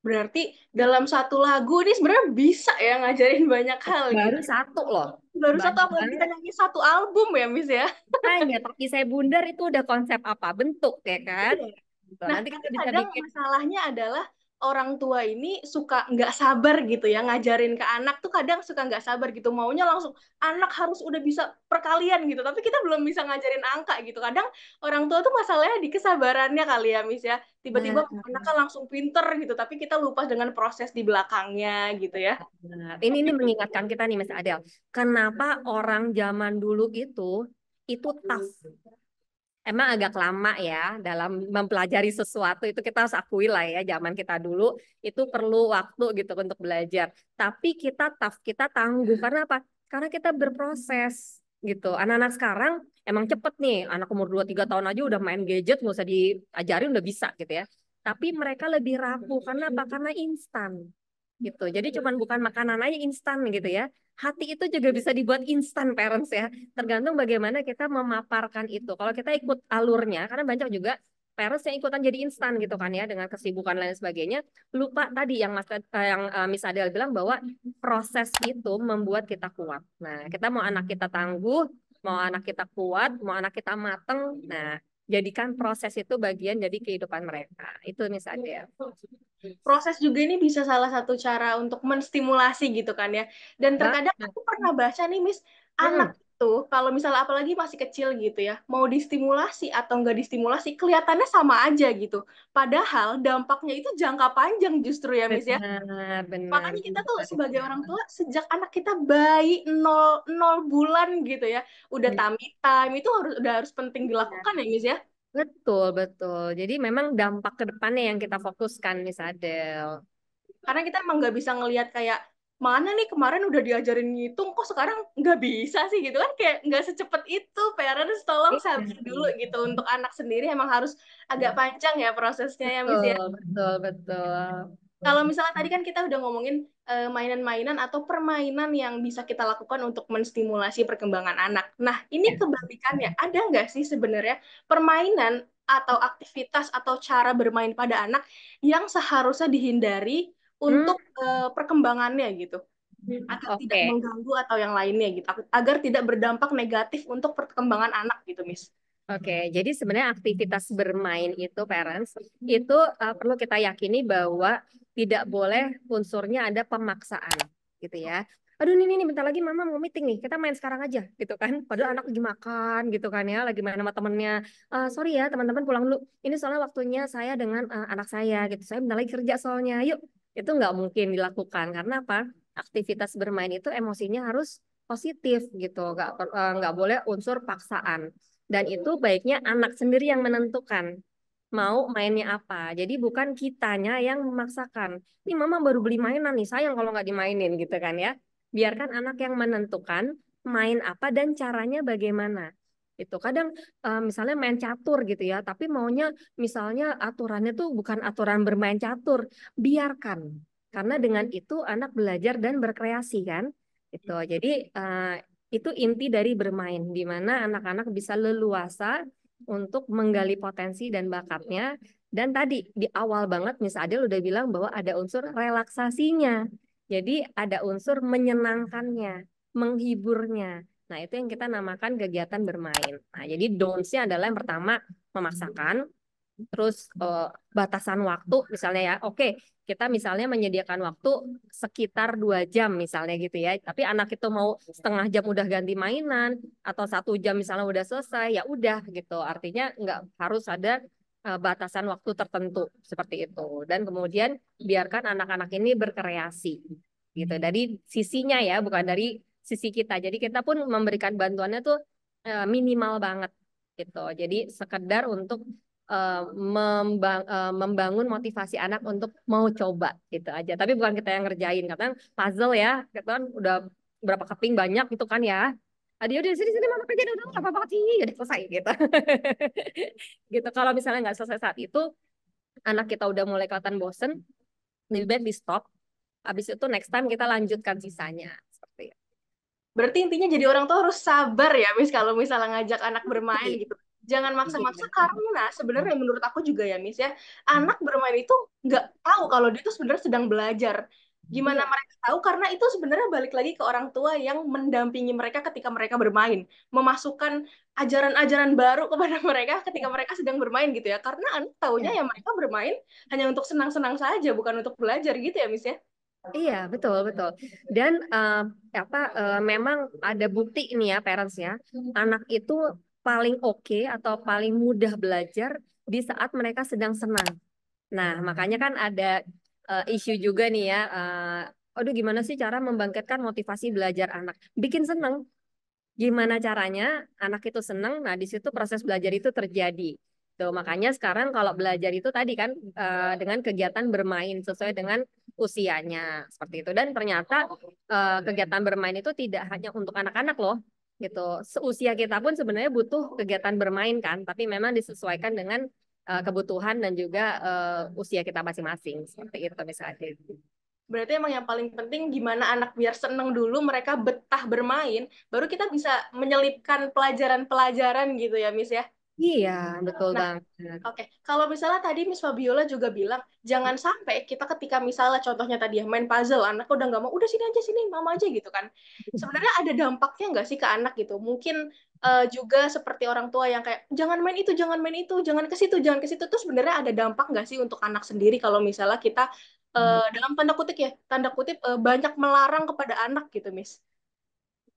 Berarti dalam satu lagu ini sebenarnya bisa ya ngajarin banyak hal Baru gitu. satu loh. Baru satu, Banyak apalagi kita banget. nyanyi satu album ya, Miss ya. Hanya tapi saya bundar itu udah konsep apa? Bentuk ya kan? Iya. Gitu. Nah, Nanti tapi kita bisa kadang bikin. masalahnya adalah orang tua ini suka nggak sabar gitu ya ngajarin ke anak tuh kadang suka nggak sabar gitu maunya langsung anak harus udah bisa perkalian gitu tapi kita belum bisa ngajarin angka gitu kadang orang tua tuh masalahnya di kesabarannya kali ya Miss ya tiba-tiba Nah, anaknya langsung pinter gitu tapi kita lupa dengan proses di belakangnya gitu ya. nah, ini mengingatkan kita nih Mas Adel. Kenapa orang zaman dulu itu tough. Emang agak lama ya dalam mempelajari sesuatu itu kita harus akui lah ya zaman kita dulu itu perlu waktu gitu untuk belajar. Tapi kita tough, kita tangguh karena apa? Karena kita berproses gitu. Anak-anak sekarang emang cepet nih, anak umur 2 3 tahun aja udah main gadget, nggak usah diajarin udah bisa gitu ya. Tapi mereka lebih rapuh karena apa? Karena instan gitu. Jadi cuman bukan makanan aja instan gitu ya. Hati itu juga bisa dibuat instan parents ya. Tergantung bagaimana kita memaparkan itu. Kalau kita ikut alurnya, karena banyak juga parents yang ikutan jadi instan gitu kan ya dengan kesibukan lain sebagainya. Lupa tadi yang Miss Adele bilang bahwa proses itu membuat kita kuat. Nah, kita mau anak kita tangguh, mau anak kita kuat, mau anak kita mateng. Nah, jadikan proses itu bagian dari kehidupan mereka. Itu Miss Adele. Proses juga ini bisa salah satu cara untuk menstimulasi gitu kan ya. Dan terkadang Banget. aku pernah baca nih, Miss, Hmm. anak itu kalau misalnya apalagi masih kecil gitu ya, mau distimulasi atau enggak distimulasi, kelihatannya sama aja gitu. Padahal dampaknya itu jangka panjang justru ya, Miss ya. Benar, benar, Makanya kita tuh benar. sebagai orang tua, sejak anak kita bayi 0 bulan gitu ya, udah tummy time, itu udah harus penting dilakukan ya, Miss ya. Betul, betul. Jadi memang dampak ke depannya yang kita fokuskan, Miss Adel. Karena kita emang nggak bisa ngelihat kayak mana nih kemarin udah diajarin ngitung kok sekarang nggak bisa sih gitu kan kayak nggak secepat itu parents tolong sabar dulu gitu untuk anak sendiri emang harus agak panjang ya prosesnya ya Miss ya. Betul, betul, betul. Kalau misalnya tadi kan kita udah ngomongin mainan-mainan atau permainan yang bisa kita lakukan untuk menstimulasi perkembangan anak. Nah, ini kebalikannya. Ada nggak sih sebenarnya permainan atau aktivitas atau cara bermain pada anak yang seharusnya dihindari Hmm, untuk perkembangannya gitu, agar tidak oke. mengganggu atau yang lainnya gitu, agar tidak berdampak negatif untuk perkembangan anak gitu, Miss. Oke, jadi sebenarnya aktivitas bermain itu parents itu perlu kita yakini bahwa tidak boleh unsurnya ada pemaksaan gitu ya. Aduh ini bentar lagi mama mau meeting nih, kita main sekarang aja gitu kan. Padahal anak lagi makan gitu kan ya, lagi main sama temennya. Sorry ya teman-teman pulang dulu. Ini soalnya waktunya saya dengan anak saya gitu. Saya bentar lagi kerja soalnya. Yuk, itu nggak mungkin dilakukan karena apa? Aktivitas bermain itu emosinya harus positif gitu, nggak boleh unsur paksaan. Dan itu baiknya anak sendiri yang menentukan mau mainnya apa. Jadi bukan kitanya yang memaksakan. Ini mama baru beli mainan nih, sayang kalau nggak dimainin gitu kan ya. Biarkan anak yang menentukan main apa dan caranya bagaimana. Itu kadang misalnya main catur gitu ya, tapi maunya misalnya aturannya tuh bukan aturan bermain catur, biarkan. Karena dengan itu anak belajar dan berkreasi kan. Itu. Jadi itu inti dari bermain, di mana anak-anak bisa leluasa untuk menggali potensi dan bakatnya. Dan tadi di awal banget Miss Adel udah bilang bahwa ada unsur relaksasinya. Jadi ada unsur menyenangkannya, menghiburnya. Nah, itu yang kita namakan kegiatan bermain. Nah, jadi don'ts-nya adalah yang pertama memaksakan, terus batasan waktu misalnya ya. Oke, kita misalnya menyediakan waktu sekitar 2 jam misalnya gitu ya. Tapi anak itu mau setengah jam udah ganti mainan atau 1 jam misalnya udah selesai, ya udah gitu. Artinya nggak harus ada batasan waktu tertentu seperti itu. Dan kemudian biarkan anak-anak ini berkreasi gitu. Dari sisinya ya, bukan dari sisi kita. Jadi kita pun memberikan bantuannya tuh minimal banget gitu. Jadi sekedar untuk membangun motivasi anak untuk mau coba gitu aja. Tapi bukan kita yang ngerjain, karena puzzle ya, kita kan udah berapa keping banyak gitu kan ya. Adio di sini sini mama kerjain udah nggak apa-apa sih, udah selesai gitu. Gitu. Kalau misalnya nggak selesai saat itu, anak kita udah mulai kelihatan bosen, lebih baik di stop. Habis itu next time kita lanjutkan sisanya seperti itu. Berarti intinya jadi orang tuh harus sabar ya, Miss, kalau misalnya ngajak anak bermain Iya. gitu. Jangan maksa-maksa Iya. karena sebenarnya menurut aku juga ya, Miss ya, anak bermain itu nggak tahu kalau dia tuh sebenarnya sedang belajar. Gimana Iya. mereka tahu? Karena itu sebenarnya balik lagi ke orang tua yang mendampingi mereka ketika mereka bermain, memasukkan ajaran-ajaran baru kepada mereka ketika mereka sedang bermain gitu ya. Karena anak taunya Iya. ya mereka bermain hanya untuk senang-senang saja, bukan untuk belajar gitu ya, Miss ya. Iya, betul, betul. Dan memang ada bukti ini ya, parents ya, anak itu paling oke atau paling mudah belajar di saat mereka sedang senang. Nah, makanya kan ada isu juga nih ya, aduh gimana sih cara membangkitkan motivasi belajar anak? Bikin senang. Gimana caranya anak itu senang? Nah, di situ proses belajar itu terjadi. Tuh, makanya sekarang kalau belajar itu tadi kan dengan kegiatan bermain sesuai dengan usianya seperti itu. Dan ternyata kegiatan bermain itu tidak hanya untuk anak-anak loh, gitu. Seusia kita pun sebenarnya butuh kegiatan bermain kan, tapi memang disesuaikan dengan kebutuhan dan juga usia kita masing-masing seperti itu misalnya. Berarti emang yang paling penting gimana anak biar seneng dulu, mereka betah bermain, baru kita bisa menyelipkan pelajaran-pelajaran gitu ya, Miss ya. Iya, betul Nah, banget. oke. Kalau misalnya tadi Miss Fabiola juga bilang, jangan sampai kita ketika misalnya contohnya tadi ya, main puzzle, anak udah nggak mau, udah sini aja, sini, mama aja gitu kan. Sebenarnya ada dampaknya nggak sih ke anak gitu? Mungkin juga seperti orang tua yang kayak, jangan main itu, jangan main itu, jangan ke situ, jangan ke situ. Terus sebenarnya ada dampak nggak sih untuk anak sendiri kalau misalnya kita, dalam tanda kutip ya, tanda kutip banyak melarang kepada anak gitu, Miss?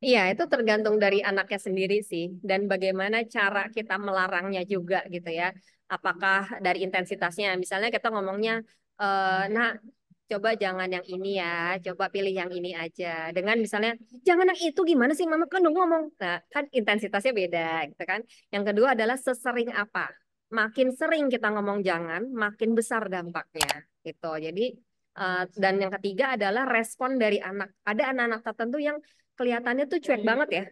Iya, itu tergantung dari anaknya sendiri sih, dan bagaimana cara kita melarangnya juga gitu ya. Apakah dari intensitasnya, misalnya kita ngomongnya, nah coba jangan yang ini ya, coba pilih yang ini aja. Dengan misalnya, jangan yang itu gimana sih, mama kan udah ngomong. Nah, kan intensitasnya beda gitu kan. Yang kedua adalah sesering apa. Makin sering kita ngomong jangan, makin besar dampaknya gitu. Jadi, dan yang ketiga adalah respon dari anak. Ada anak-anak tertentu yang kelihatannya tuh cuek banget ya.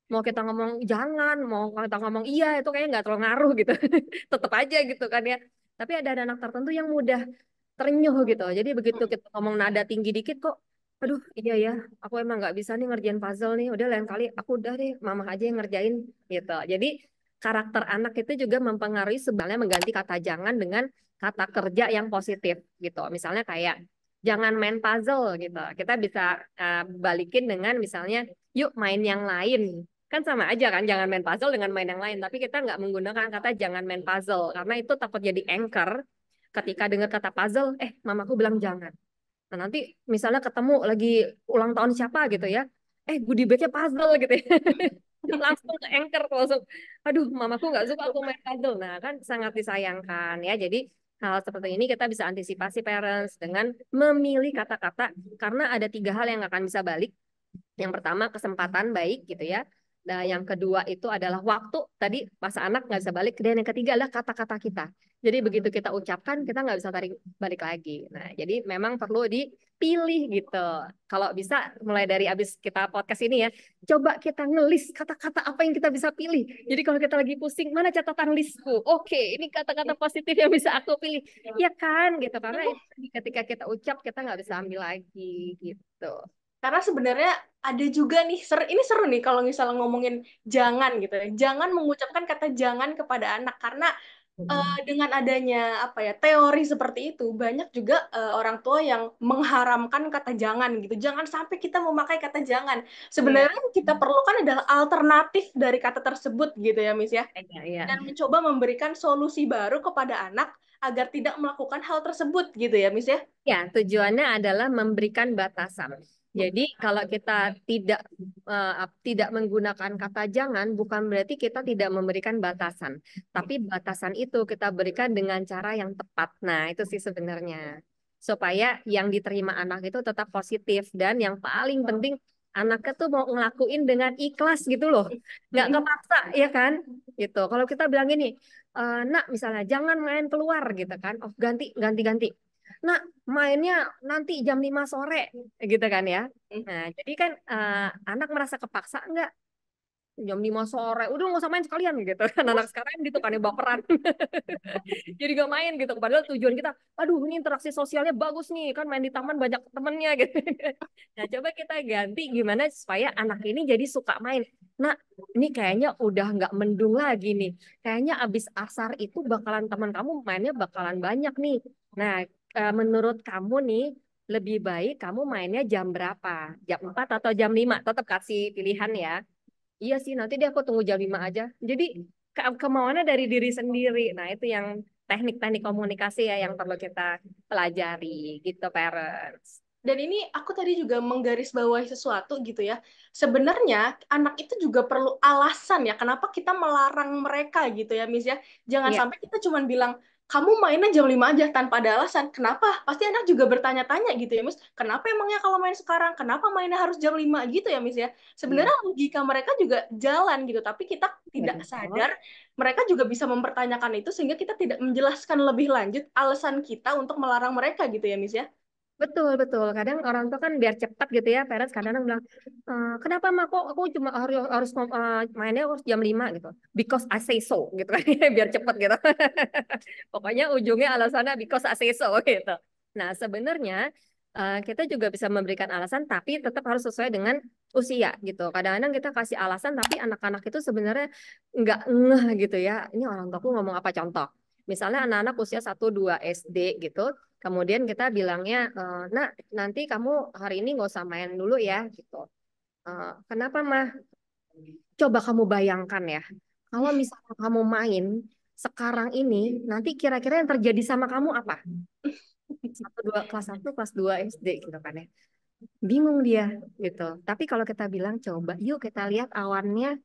Mau kita ngomong jangan, mau kita ngomong iya, itu kayaknya nggak terlalu ngaruh gitu. Tetap aja gitu kan ya. Tapi ada anak tertentu yang mudah terenyuh gitu. Jadi begitu kita ngomong nada tinggi dikit kok, aduh iya ya, aku emang nggak bisa nih ngerjain puzzle nih. Udah lain kali aku udah deh, mama aja yang ngerjain gitu. Jadi karakter anak itu juga mempengaruhi sebenarnya mengganti kata jangan dengan kata kerja yang positif gitu. Misalnya kayak jangan main puzzle gitu. Kita bisa balikin dengan misalnya yuk main yang lain. Kan sama aja kan, jangan main puzzle dengan main yang lain. Tapi kita nggak menggunakan kata jangan main puzzle. Karena itu takut jadi anchor ketika dengar kata puzzle, mamaku bilang jangan. Nah, nanti misalnya ketemu lagi ulang tahun siapa gitu ya, goodie bagnya puzzle gitu ya. Langsung ke anchor, langsung, aduh mamaku nggak suka aku main puzzle. Nah, kan sangat disayangkan ya. Jadi hal seperti ini kita bisa antisipasi parents dengan memilih kata-kata, karena ada 3 hal yang akan bisa balik. Yang pertama kesempatan baik gitu ya. Nah, yang kedua itu adalah waktu. Tadi masa anak nggak bisa balik. Dan yang ketiga adalah kata-kata kita. Jadi begitu kita ucapkan, kita nggak bisa tarik balik lagi. Nah, jadi memang perlu dipilih gitu. Kalau bisa mulai dari abis kita podcast ini ya, coba kita ngelis kata-kata apa yang kita bisa pilih. Jadi kalau kita lagi pusing, mana catatan listku? Oke, ini kata-kata positif yang bisa aku pilih. Ya kan gitu. Karena ketika kita ucap, kita nggak bisa ambil lagi gitu. Karena sebenarnya ada juga nih, ini seru nih kalau misalnya ngomongin jangan gitu ya. Jangan mengucapkan kata jangan kepada anak karena dengan adanya apa ya teori seperti itu banyak juga orang tua yang mengharamkan kata jangan gitu. Jangan sampai kita memakai kata jangan. Iya, Sebenarnya yang kita perlukan adalah alternatif dari kata tersebut gitu ya, Miss ya. iya, iya. Dan mencoba memberikan solusi baru kepada anak agar tidak melakukan hal tersebut gitu ya, Miss ya. Ya, tujuannya adalah memberikan batasan. Jadi kalau kita tidak menggunakan kata jangan, bukan berarti kita tidak memberikan batasan. Tapi batasan itu kita berikan dengan cara yang tepat. Nah, itu sih sebenarnya. Supaya yang diterima anak itu tetap positif. Dan yang paling penting, anaknya tuh mau ngelakuin dengan ikhlas gitu loh. Nggak kepaksa, ya kan? Gitu. Kalau kita bilang gini, nak misalnya jangan main keluar gitu kan. Oh, ganti, ganti, ganti. Nah, mainnya nanti jam 5 sore gitu kan ya. Nah, jadi kan anak merasa kepaksa enggak jam 5 sore, udah nggak usah main sekalian gitu kan anak sekarang gitu kan ya baperan. Jadi gak main gitu. Padahal tujuan kita, aduh ini interaksi sosialnya bagus nih kan main di taman banyak temennya gitu. Nah, coba kita ganti gimana supaya anak ini jadi suka main. Nah, ini kayaknya udah nggak mendung lagi nih. Kayaknya abis asar itu bakalan teman kamu mainnya bakalan banyak nih. Nah, menurut kamu nih lebih baik kamu mainnya jam berapa? Jam 4 atau jam 5? Tetap kasih pilihan ya. Iya sih, nanti deh aku tunggu jam 5 aja. Jadi kemauannya dari diri sendiri. Nah, itu yang teknik-teknik komunikasi ya yang perlu kita pelajari gitu, parents. Dan ini aku tadi juga menggarisbawahi sesuatu gitu ya. Sebenarnya anak itu juga perlu alasan ya kenapa kita melarang mereka gitu ya, Miss ya. Jangan Iya, sampai kita cuma bilang kamu mainnya jam 5 aja tanpa ada alasan. Kenapa? Pasti anak juga bertanya-tanya gitu ya, Miss. Kenapa emangnya kalau main sekarang? Kenapa mainnya harus jam 5 gitu ya, Miss ya? iya, Sebenarnya logika mereka juga jalan gitu, tapi kita iya tidak dong. sadar mereka juga bisa mempertanyakan itu sehingga kita tidak menjelaskan lebih lanjut alasan kita untuk melarang mereka gitu ya, Miss ya. Betul, betul. Kadang orang tua kan biar cepat gitu ya, parents kadang-kadang bilang, kenapa mah kok aku cuma harus harus mainnya harus jam 5 gitu. Because I say so gitu kan, biar cepat gitu. Pokoknya ujungnya alasannya because I say so gitu. Nah, sebenarnya kita juga bisa memberikan alasan tapi tetap harus sesuai dengan usia gitu. Kadang-kadang kita kasih alasan tapi anak-anak itu sebenarnya nggak ngeh gitu ya. Ini orang tuaku ngomong apa contoh? Misalnya anak-anak usia 1-2 SD gitu, kemudian kita bilangnya, nah nanti kamu hari ini nggak usah main dulu ya gitu. Kenapa mah? Coba kamu bayangkan ya, kalau misalnya kamu main sekarang ini, nanti kira-kira yang terjadi sama kamu apa? Kelas 1 SD gitu kan ya. Bingung dia gitu. Tapi kalau kita bilang coba yuk kita lihat awannya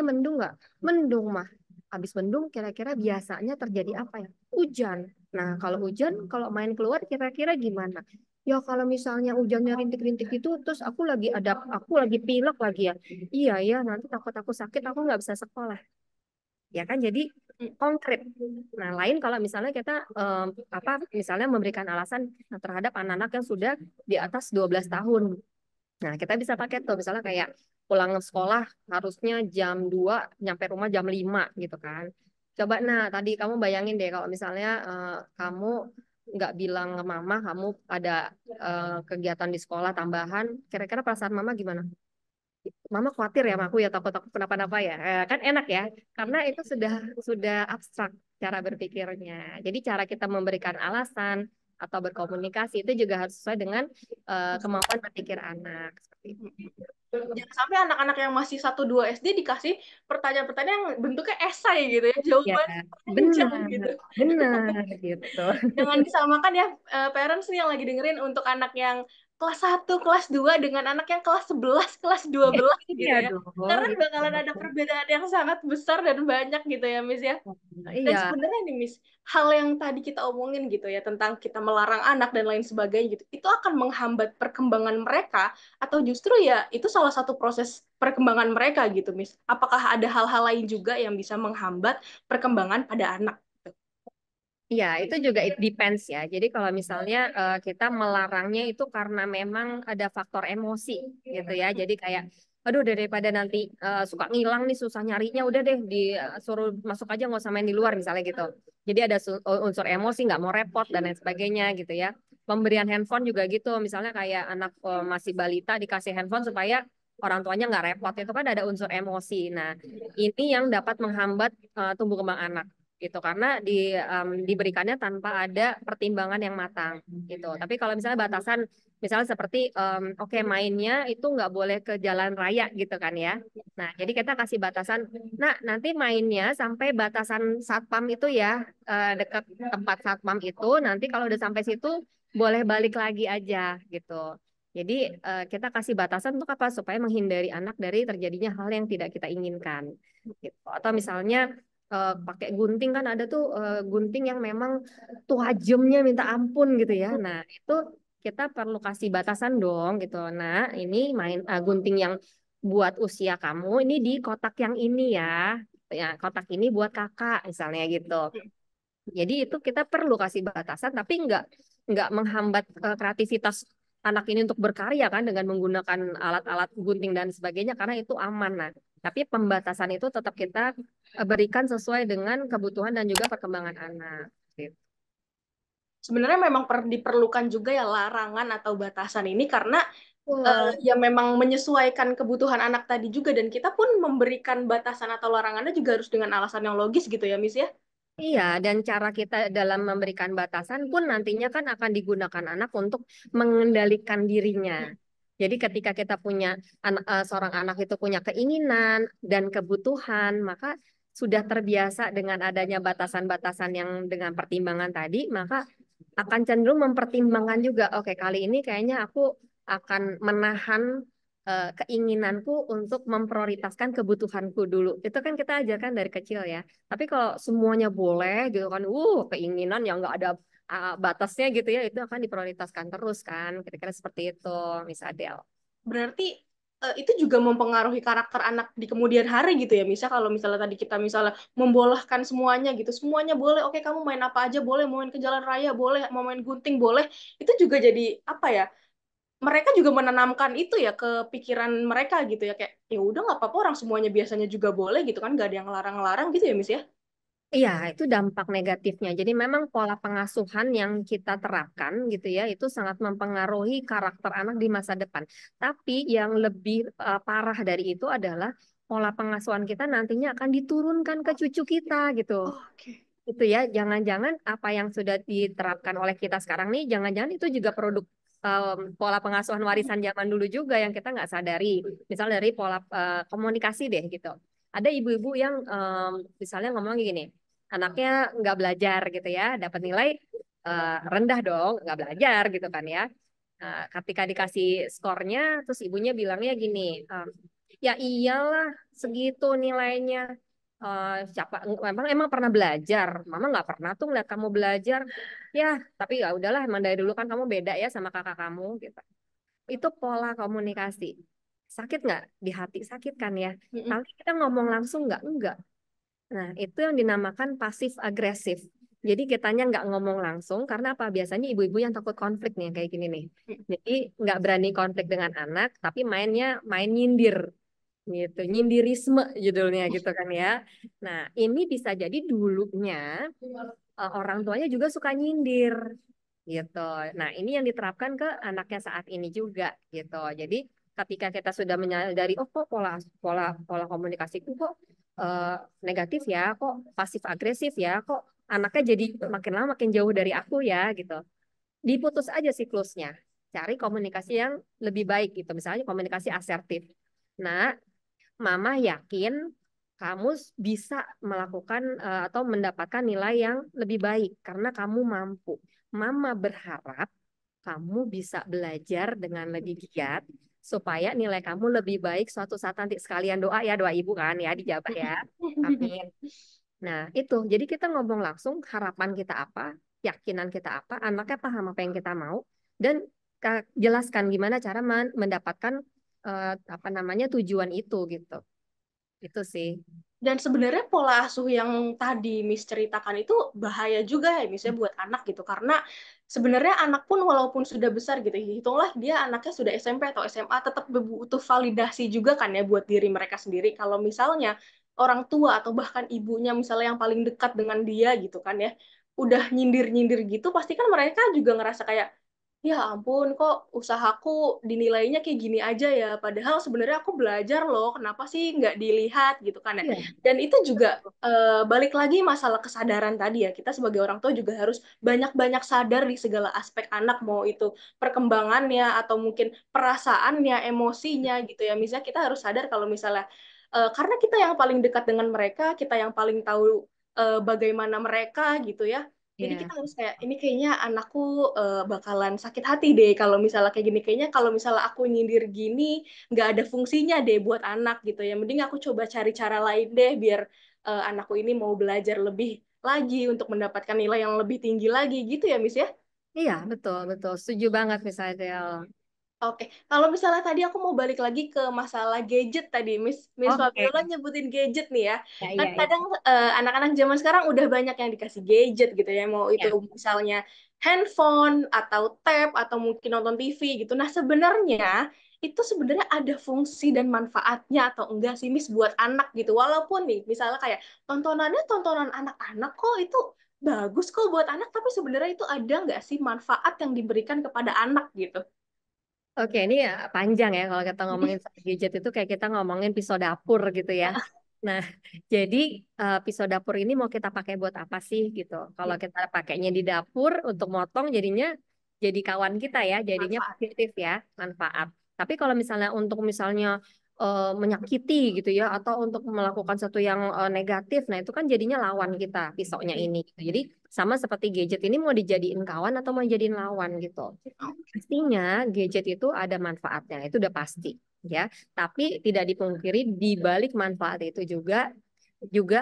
mendung nggak? Mendung mah. Habis mendung kira-kira biasanya terjadi apa ya? Hujan. Nah, kalau hujan kalau main keluar kira-kira gimana? Ya kalau misalnya hujannya rintik-rintik itu terus aku lagi pilek lagi ya. Iya ya, nanti takut aku sakit aku nggak bisa sekolah. Ya kan jadi konkret. Nah, lain kalau misalnya kita misalnya memberikan alasan terhadap anak-anak yang sudah di atas 12 tahun. Nah, kita bisa pakai tuh misalnya kayak pulang sekolah harusnya jam 2 nyampe rumah jam 5 gitu kan. Coba nah tadi kamu bayangin deh kalau misalnya kamu nggak bilang ke mama kamu ada kegiatan di sekolah tambahan, kira-kira perasaan mama gimana? Mama khawatir ya sama aku ya takut aku kenapa-napa ya. Kan enak ya karena itu sudah abstrak cara berpikirnya. Jadi cara kita memberikan alasan atau berkomunikasi itu juga harus sesuai dengan kemampuan berpikir anak seperti itu. Jangan sampai anak-anak yang masih 1-2 SD dikasih pertanyaan-pertanyaan yang bentuknya esai gitu ya, Ya, jawaban panjang benar, gitu. benar gitu. Jangan disamakan ya parents nih yang lagi dengerin untuk anak yang kelas 1 kelas 2 dengan anak yang kelas 11 kelas 12 gitu Iya ya. dong, Karena gitu. bakalan ada perbedaan yang sangat besar dan banyak gitu ya, Miss ya. Dan Iya, sebenarnya nih, Miss, hal yang tadi kita omongin gitu ya, tentang kita melarang anak dan lain sebagainya gitu, itu akan menghambat perkembangan mereka, atau justru ya itu salah satu proses perkembangan mereka gitu, Miss. Apakah ada hal-hal lain juga yang bisa menghambat perkembangan pada anak? iya, itu juga it depends ya. Jadi kalau misalnya kita melarangnya itu karena memang ada faktor emosi gitu ya. Jadi kayak, aduh daripada nanti suka ngilang nih susah nyarinya, udah deh disuruh masuk aja nggak usah main di luar misalnya gitu. Jadi ada unsur emosi nggak mau repot dan lain sebagainya gitu ya. pemberian handphone juga gitu. Misalnya kayak anak masih balita dikasih handphone supaya orang tuanya nggak repot. Itu kan ada unsur emosi. Nah, ini yang dapat menghambat tumbuh kembang anak gitu karena diberikannya tanpa ada pertimbangan yang matang gitu. Tapi kalau misalnya batasan misalnya seperti oke mainnya itu nggak boleh ke jalan raya gitu kan ya. Nah, jadi kita kasih batasan. Nah, nanti mainnya sampai batasan satpam itu ya, dekat tempat satpam itu. Nanti kalau udah sampai situ boleh balik lagi aja gitu. Jadi kita kasih batasan untuk apa? Supaya menghindari anak dari terjadinya hal yang tidak kita inginkan. Gitu. Atau misalnya pakai gunting kan ada tuh gunting yang memang tajamnya minta ampun gitu ya. Nah, itu kita perlu kasih batasan dong gitu. Nah, ini main gunting yang buat usia kamu ini di kotak yang ini ya. Ya, kotak ini buat kakak misalnya gitu. Jadi itu kita perlu kasih batasan tapi nggak menghambat kreativitas anak ini untuk berkarya kan dengan menggunakan alat-alat gunting dan sebagainya karena itu aman. Nah, tapi pembatasan itu tetap kita berikan sesuai dengan kebutuhan dan juga perkembangan anak. Gitu. Sebenarnya memang diperlukan juga ya larangan atau batasan ini karena Betul. ya memang menyesuaikan kebutuhan anak tadi juga dan kita pun memberikan batasan atau larangannya juga harus dengan alasan yang logis gitu ya, Miss ya. Iya, dan cara kita dalam memberikan batasan pun nantinya kan akan digunakan anak untuk mengendalikan dirinya. Jadi ketika kita punya seorang anak itu punya keinginan dan kebutuhan, maka sudah terbiasa dengan adanya batasan-batasan yang dengan pertimbangan tadi, maka akan cenderung mempertimbangkan juga, oke kali ini kayaknya aku akan menahan keinginanku untuk memprioritaskan kebutuhanku dulu. Itu kan kita ajarkan dari kecil ya. Tapi kalau semuanya boleh gitu kan, keinginan yang nggak ada batasnya gitu ya, itu akan diprioritaskan terus kan. Kira-kira seperti itu, Miss Adele. Berarti itu juga mempengaruhi karakter anak di kemudian hari gitu ya. Misal kalau misalnya tadi kita misalnya membolehkan semuanya gitu, semuanya boleh, oke kamu main apa aja boleh, mau main ke jalan raya boleh, mau main gunting boleh, itu juga jadi apa ya? Mereka juga menanamkan itu ya ke pikiran mereka gitu ya kayak ya udah nggak apa-apa orang semuanya biasanya juga boleh gitu kan nggak ada yang larang-larang gitu ya Miss ya. Iya, itu dampak negatifnya. Jadi memang pola pengasuhan yang kita terapkan gitu ya, itu sangat mempengaruhi karakter anak di masa depan. Tapi yang lebih parah dari itu adalah pola pengasuhan kita nantinya akan diturunkan ke cucu kita gitu. Oke. Itu ya, jangan-jangan apa yang sudah diterapkan oleh kita sekarang nih, jangan-jangan itu juga produk pola pengasuhan warisan zaman dulu juga yang kita nggak sadari. Misal dari pola komunikasi deh gitu. Ada ibu-ibu yang misalnya ngomong gini, anaknya nggak belajar gitu ya, dapat nilai rendah dong, nggak belajar gitu kan ya. Nah, ketika dikasih skornya, terus ibunya bilangnya gini, ya iyalah segitu nilainya. Siapa emang emang pernah belajar? Mama nggak pernah tuh ngeliat kamu belajar. Ya, tapi ya udahlah, emang dari dulu kan kamu beda ya sama kakak kamu gitu. Itu pola komunikasi. Sakit nggak di hati? Sakit kan ya. Mm-mm. Tapi kita ngomong langsung nggak? Enggak. Nah, itu yang dinamakan pasif agresif. Jadi kitanya nggak ngomong langsung karena apa? Biasanya ibu-ibu yang takut konflik nih kayak gini nih. Jadi nggak berani konflik dengan anak, tapi mainnya main nyindir gitu, nyindirisme judulnya gitu kan ya. Nah, ini bisa jadi dulunya orang tuanya juga suka nyindir gitu. Nah, ini yang diterapkan ke anaknya saat ini juga gitu. Jadi ketika kita sudah menyadari oh kok pola pola pola komunikasiku kok eh, negatif ya, kok pasif agresif ya, kok anaknya jadi makin lama makin jauh dari aku ya gitu. Diputus aja siklusnya. Cari komunikasi yang lebih baik gitu. Misalnya komunikasi asertif. Nah, Mama yakin kamu bisa melakukan atau mendapatkan nilai yang lebih baik karena kamu mampu. Mama berharap kamu bisa belajar dengan lebih giat supaya nilai kamu lebih baik suatu saat nanti sekalian doa ya doa ibu kan ya dijawab ya. Amin. Nah, itu. Jadi kita ngomong langsung harapan kita apa, keyakinan kita apa, anaknya paham apa yang kita mau dan jelaskan gimana cara mendapatkan apa namanya tujuan itu gitu. Itu sih. Dan sebenarnya pola asuh yang tadi Miss ceritakan itu bahaya juga ya misalnya buat anak gitu karena sebenarnya anak pun walaupun sudah besar gitu hitunglah dia anaknya sudah SMP atau SMA tetap butuh validasi juga kan ya buat diri mereka sendiri kalau misalnya orang tua atau bahkan ibunya misalnya yang paling dekat dengan dia gitu kan ya udah nyindir-nyindir gitu pasti kan mereka juga ngerasa kayak ya ampun, kok usahaku dinilainya kayak gini aja ya. Padahal sebenarnya aku belajar loh, kenapa sih nggak dilihat gitu kan ya. Iya. Dan itu juga balik lagi masalah kesadaran tadi ya. Kita sebagai orang tua juga harus banyak-banyak sadar di segala aspek anak, mau itu perkembangannya atau mungkin perasaannya, emosinya gitu ya. Misalnya kita harus sadar kalau misalnya, karena kita yang paling dekat dengan mereka, kita yang paling tahu bagaimana mereka gitu ya. Jadi kita Iya. harus kayak ini kayaknya anakku bakalan sakit hati deh kalau misalnya kayak gini. Kayaknya kalau misalnya aku nyindir gini nggak ada fungsinya deh buat anak gitu ya. Mending aku coba cari cara lain deh biar anakku ini mau belajar lebih lagi untuk mendapatkan nilai yang lebih tinggi lagi gitu ya, Miss ya. Iya, betul, betul. Setuju banget misalnya Del. Oke, kalau misalnya tadi aku mau balik lagi ke masalah gadget tadi, Miss Oke. Fabiola nyebutin gadget nih ya. Ya, Kan iya, iya. kadang anak-anak zaman sekarang udah banyak yang dikasih gadget gitu ya, mau itu Ya. misalnya handphone atau tab atau mungkin nonton TV gitu. Nah, sebenarnya itu sebenarnya ada fungsi dan manfaatnya atau enggak sih Miss buat anak gitu. Walaupun nih, misalnya kayak tontonannya tontonan anak-anak kok itu bagus kok buat anak, tapi sebenarnya itu ada nggak sih manfaat yang diberikan kepada anak gitu? Oke, ini ya panjang ya kalau kita ngomongin soal gadget itu kayak kita ngomongin pisau dapur gitu ya. Nah, jadi pisau dapur ini mau kita pakai buat apa sih gitu? Kalau kita pakainya di dapur untuk motong jadinya jadi kawan kita ya, jadinya Manfaat. positif ya, manfaat. Tapi kalau misalnya untuk misalnya menyakiti gitu ya atau untuk melakukan sesuatu yang negatif, nah itu kan jadinya lawan kita pisaunya ini gitu. Jadi sama seperti gadget ini mau dijadiin kawan atau mau dijadiin lawan gitu. Pastinya gadget itu ada manfaatnya, itu udah pasti ya. Tapi tidak dipungkiri di balik manfaat itu juga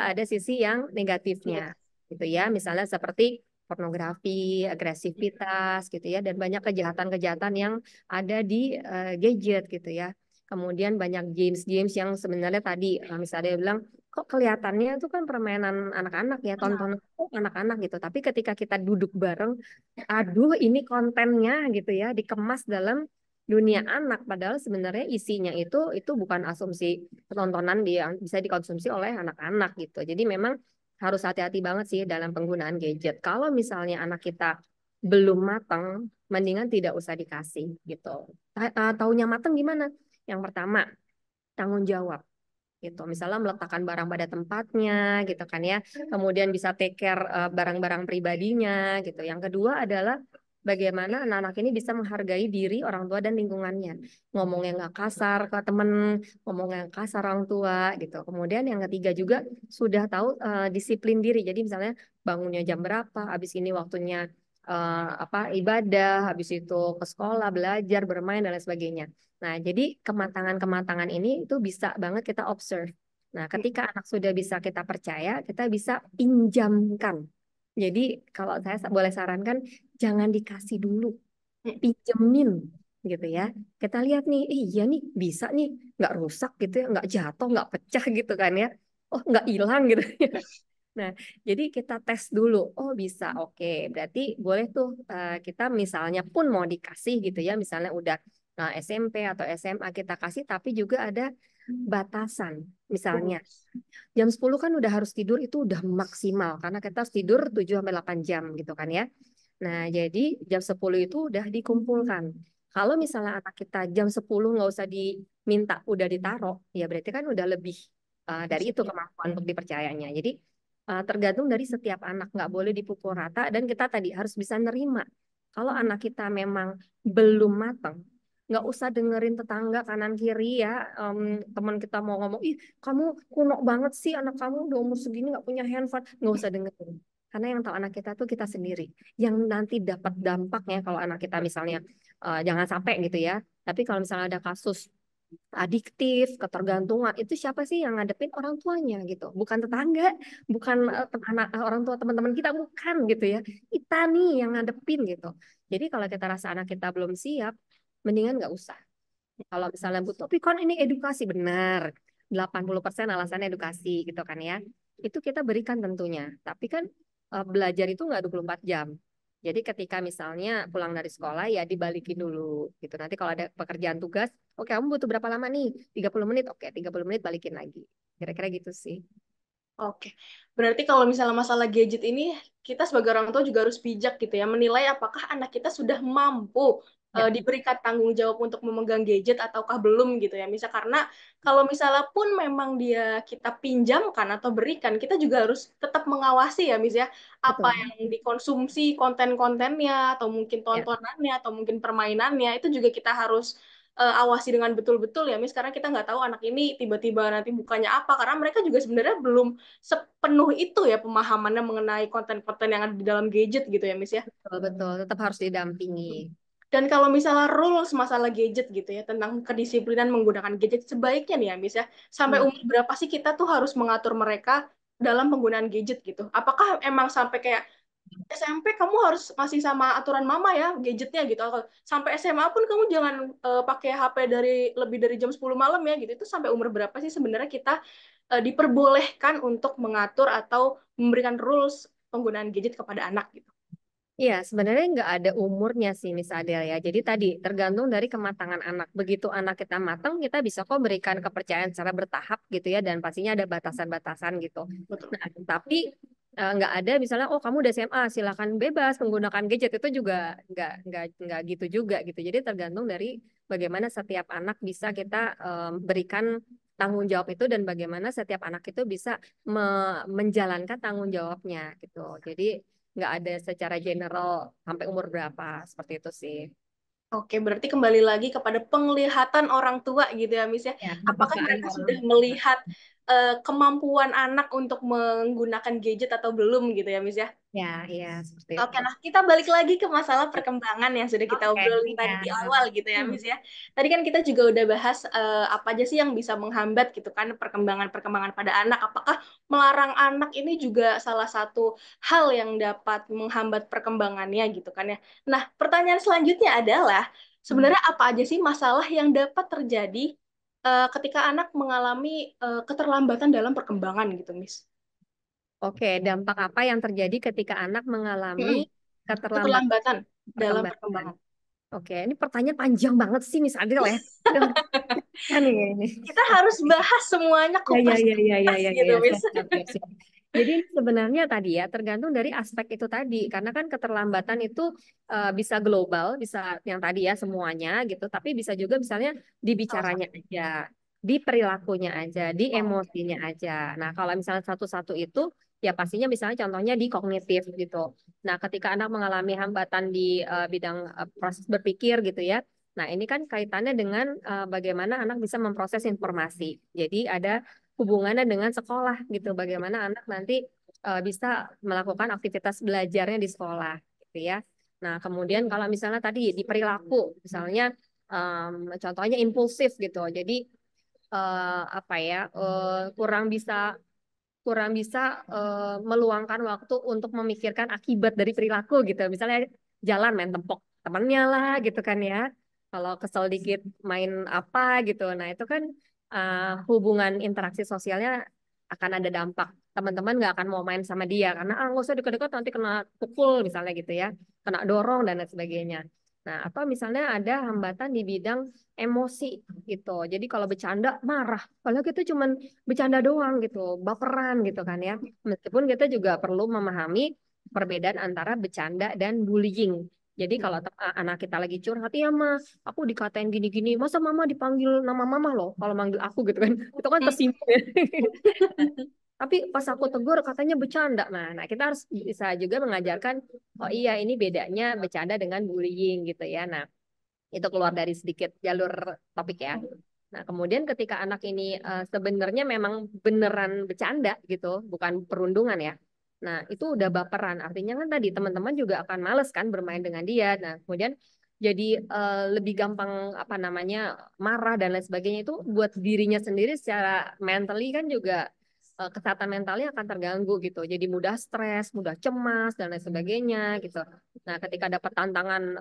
ada sisi yang negatifnya gitu ya. Misalnya seperti pornografi, agresivitas gitu ya dan banyak kejahatan-kejahatan yang ada di gadget gitu ya. Kemudian banyak games-games yang sebenarnya tadi misalnya dia bilang kok kelihatannya itu kan permainan anak-anak ya, tontonan anak-anak gitu. Tapi ketika kita duduk bareng aduh ini kontennya gitu ya dikemas dalam dunia anak padahal sebenarnya isinya itu bukan asumsi penontonan yang bisa dikonsumsi oleh anak-anak gitu. Jadi memang harus hati-hati banget sih dalam penggunaan gadget. Kalau misalnya anak kita belum matang, mendingan tidak usah dikasih gitu. Taunya matang gimana? Yang pertama, tanggung jawab gitu. Misalnya meletakkan barang pada tempatnya gitu kan ya. Kemudian bisa take care barang-barang pribadinya gitu. Yang kedua adalah bagaimana anak-anak ini bisa menghargai diri orang tua dan lingkungannya. Ngomongnya nggak kasar ke temen, ngomongnya nggak kasar orang tua gitu. Kemudian yang ketiga juga sudah tahu disiplin diri. Jadi misalnya bangunnya jam berapa, habis ini waktunya apa ibadah, habis itu ke sekolah, belajar, bermain dan lain sebagainya. Nah, jadi kematangan-kematangan ini itu bisa banget kita observe. Nah, ketika anak sudah bisa kita percaya, kita bisa pinjamkan. Jadi, kalau saya boleh sarankan, jangan dikasih dulu, pinjemin gitu ya. Kita lihat nih, iya nih bisa nih, nggak rusak gitu ya, nggak jatuh, nggak pecah gitu kan ya. Oh, nggak hilang gitu. Nah, jadi kita tes dulu. Oh, bisa. Oke, berarti boleh tuh kita misalnya pun mau dikasih gitu ya, misalnya udah SMP atau SMA kita kasih tapi juga ada batasan. Misalnya jam 10 kan udah harus tidur itu udah maksimal karena kita harus tidur 7 sampai 8 jam gitu kan ya. Nah, jadi jam 10 itu udah dikumpulkan. Kalau misalnya anak kita jam 10 nggak usah diminta, udah ditaruh, ya berarti kan udah lebih dari itu kemampuan untuk dipercayanya. Jadi tergantung dari setiap anak, nggak boleh dipukul rata dan kita tadi harus bisa nerima. Kalau anak kita memang belum matang, nggak usah dengerin tetangga kanan kiri ya. Teman kita mau ngomong, ih kamu kuno banget sih anak kamu udah umur segini nggak punya handphone, nggak usah dengerin. Karena yang tahu anak kita tuh kita sendiri. Yang nanti dapat dampaknya kalau anak kita misalnya jangan sampai gitu ya. Tapi kalau misalnya ada kasus adiktif, ketergantungan, itu siapa sih yang ngadepin orang tuanya gitu. Bukan tetangga, bukan anak orang tua teman-teman kita bukan gitu ya. Kita nih yang ngadepin gitu. Jadi kalau kita rasa anak kita belum siap, mendingan nggak usah. Kalau misalnya butuh, tapi kan ini edukasi benar. 80% alasannya edukasi gitu kan ya. Itu kita berikan tentunya. Tapi kan belajar itu nggak 24 jam. Jadi ketika misalnya pulang dari sekolah ya dibalikin dulu gitu. Nanti kalau ada pekerjaan tugas, oke kamu butuh berapa lama nih? 30 menit, oke 30 menit balikin lagi. Kira-kira gitu sih. Oke, berarti kalau misalnya masalah gadget ini, kita sebagai orang tua juga harus bijak gitu ya, menilai apakah anak kita sudah mampu Ya, diberikan tanggung jawab untuk memegang gadget ataukah belum gitu ya. Misal karena kalau misalnya pun memang dia kita pinjamkan atau berikan, kita juga harus tetap mengawasi ya, Mis ya, apa betul. yang dikonsumsi, konten-kontennya, atau mungkin Ya, tontonannya, atau mungkin permainannya, itu juga kita harus awasi dengan betul-betul ya, Mis, karena kita nggak tahu anak ini tiba-tiba nanti bukannya apa, karena mereka juga sebenarnya belum sepenuh itu ya pemahamannya mengenai konten-konten yang ada di dalam gadget gitu ya, Miss ya. betul, betul. Tetap harus didampingi. Dan kalau misalnya rules masalah gadget gitu ya, tentang kedisiplinan menggunakan gadget, sebaiknya nih ya, Miss ya, sampai Hmm. umur berapa sih kita tuh harus mengatur mereka dalam penggunaan gadget gitu? Apakah emang sampai kayak SMP kamu harus masih sama aturan mama ya gadgetnya gitu. Sampai SMA pun kamu jangan pakai HP dari lebih dari jam 10 malam ya gitu. Itu sampai umur berapa sih sebenarnya kita diperbolehkan untuk mengatur atau memberikan rules penggunaan gadget kepada anak gitu. Iya, sebenarnya nggak ada umurnya sih, Miss Adel ya. Jadi tadi tergantung dari kematangan anak. Begitu anak kita matang, kita bisa kok berikan kepercayaan secara bertahap gitu ya, dan pastinya ada batasan-batasan gitu. Betul. Nah, tapi nggak ada misalnya, oh kamu udah SMA, silakan bebas menggunakan gadget itu juga nggak gitu juga gitu. Jadi tergantung dari bagaimana setiap anak bisa kita berikan tanggung jawab itu dan bagaimana setiap anak itu bisa menjalankan tanggung jawabnya gitu. Jadi nggak ada secara general sampai umur berapa seperti itu sih. Oke, berarti kembali lagi kepada penglihatan orang tua gitu ya, Miss ya. Ya, Apakah kepekaan mereka orang sudah tua. melihat kemampuan anak untuk menggunakan gadget atau belum gitu ya, Miss ya? Ya, iya seperti Oke, itu. nah kita balik lagi ke masalah perkembangan yang sudah kita Oke, obrolin iya. tadi di awal gitu ya, Hmm. Miss ya. Tadi kan kita juga udah bahas apa aja sih yang bisa menghambat gitu kan perkembangan-perkembangan pada anak. Apakah melarang anak ini juga salah satu hal yang dapat menghambat perkembangannya gitu kan ya. Nah, pertanyaan selanjutnya adalah Hmm. sebenarnya apa aja sih masalah yang dapat terjadi ketika anak mengalami keterlambatan dalam perkembangan gitu, Miss? Oke, dampak apa yang terjadi ketika anak mengalami Mm-mm. keterlambatan Keterlambatan dalam perkembangan? perkembangan. Oke, ini pertanyaan panjang banget sih, Miss Adil ya. Aduh, kan ini. Kita Oke. harus bahas semuanya Ya, ya, kupas ya, ya, ya, tuntas ya, ya, gitu, ya. Miss. Siap, siap, siap, siap. Jadi ini sebenarnya tadi ya tergantung dari aspek itu tadi, karena kan keterlambatan itu bisa global, bisa yang tadi ya semuanya gitu, tapi bisa juga misalnya di Salah bicaranya satu. aja, di perilakunya aja, di Oh, emosinya aja. Nah, kalau misalnya satu-satu itu ya pastinya misalnya contohnya di kognitif gitu. Nah, ketika anak mengalami hambatan di bidang proses berpikir gitu ya. Nah, ini kan kaitannya dengan bagaimana anak bisa memproses informasi. Jadi ada hubungannya dengan sekolah gitu. Bagaimana anak nanti bisa melakukan aktivitas belajarnya di sekolah gitu ya. Nah, kemudian kalau misalnya tadi di perilaku, misalnya contohnya impulsif gitu. Jadi apa ya kurang bisa meluangkan waktu untuk memikirkan akibat dari perilaku gitu. Misalnya jalan main tempok temannya lah gitu kan ya. Kalau kesel dikit main apa gitu. Nah itu kan hubungan interaksi sosialnya akan ada dampak. Teman-teman nggak akan mau main sama dia karena nggak usah dekat-dekat nanti kena pukul misalnya gitu ya, kena dorong dan lain sebagainya. Nah atau misalnya ada hambatan di bidang emosi gitu. Jadi kalau bercanda marah, kalau kita cuman bercanda doang gitu, baperan gitu kan ya. Meskipun kita juga perlu memahami perbedaan antara bercanda dan bullying. Jadi kalau anak kita lagi curhat, ya mah, aku dikatain gini-gini, masa mama dipanggil nama mama loh, kalau manggil aku gitu kan, itu kan tersinggung ya. Tapi pas aku tegur katanya bercanda. Nah, kita harus bisa juga mengajarkan, oh iya ini bedanya bercanda dengan bullying gitu ya. Nah, itu keluar dari sedikit jalur topik ya. Nah, kemudian ketika anak ini sebenarnya memang beneran bercanda gitu, bukan perundungan ya. Nah, itu udah baperan. Artinya kan tadi teman-teman juga akan males kan bermain dengan dia. Nah, kemudian jadi lebih gampang apa namanya marah dan lain sebagainya itu buat dirinya sendiri secara mentally kan juga kesehatan mentalnya akan terganggu gitu. Jadi mudah stres, mudah cemas dan lain sebagainya gitu. Nah, ketika dapat tantangan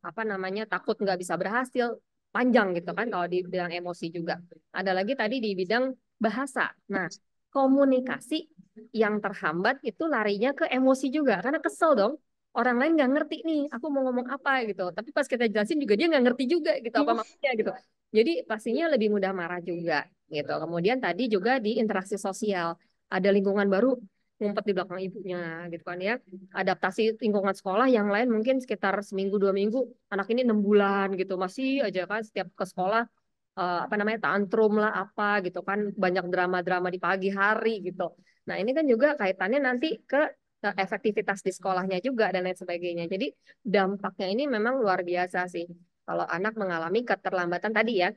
apa namanya takut nggak bisa berhasil, panjang gitu kan kalau di bidang emosi juga. Ada lagi tadi di bidang bahasa. Nah, komunikasi yang terhambat itu larinya ke emosi juga karena kesel dong. Orang lain nggak ngerti nih, aku mau ngomong apa gitu. Tapi pas kita jelasin juga dia nggak ngerti juga gitu apa maksudnya gitu. Jadi pastinya lebih mudah marah juga gitu. Kemudian tadi juga di interaksi sosial. ada lingkungan baru ngumpet di belakang ibunya gitu kan ya. Adaptasi lingkungan sekolah yang lain mungkin sekitar seminggu 2 minggu, anak ini 6 bulan gitu masih aja kan setiap ke sekolah apa namanya tantrum lah apa gitu kan, banyak drama-drama di pagi hari gitu. Nah ini kan juga kaitannya nanti ke efektivitas di sekolahnya juga dan lain sebagainya. Jadi dampaknya ini memang luar biasa sih kalau anak mengalami keterlambatan tadi ya,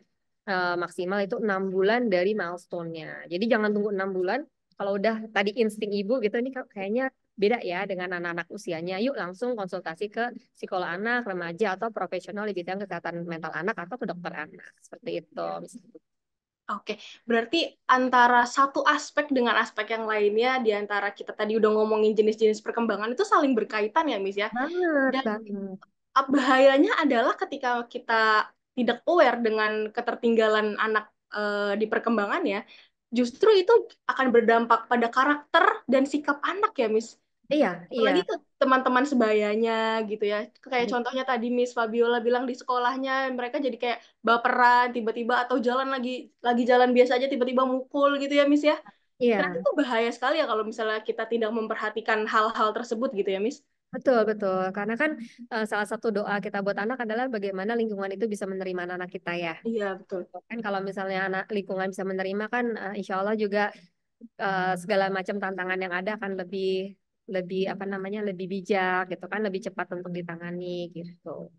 maksimal itu 6 bulan dari milestone-nya. Jadi jangan tunggu 6 bulan. Kalau udah tadi insting ibu gitu, ini kayaknya beda ya dengan anak-anak usianya. Yuk langsung konsultasi ke psikolog anak, remaja, atau profesional di bidang kesehatan mental anak atau ke dokter anak. Seperti itu. Oke, berarti antara satu aspek dengan aspek yang lainnya, di antara kita tadi udah ngomongin jenis-jenis perkembangan itu saling berkaitan ya, Miss ya. Banget, Dan banget. bahayanya adalah ketika kita tidak aware dengan ketertinggalan anak di perkembangannya, justru itu akan berdampak pada karakter dan sikap anak ya, Miss. Iya, iya. Apalagi ke teman-teman sebayanya gitu ya. Kayak contohnya tadi Miss Fabiola bilang di sekolahnya mereka jadi kayak baperan tiba-tiba atau jalan lagi jalan biasa aja tiba-tiba mukul gitu ya Miss ya. Kan Iya, itu bahaya sekali ya kalau misalnya kita tidak memperhatikan hal-hal tersebut gitu ya Miss. betul, betul. Karena kan salah satu doa kita buat anak adalah bagaimana lingkungan itu bisa menerima anak kita ya. Iya betul. Kan kalau misalnya anak lingkungan bisa menerima kan insya Allah juga segala macam tantangan yang ada akan lebih lebih apa namanya lebih bijak gitu kan, lebih cepat untuk ditangani gitu.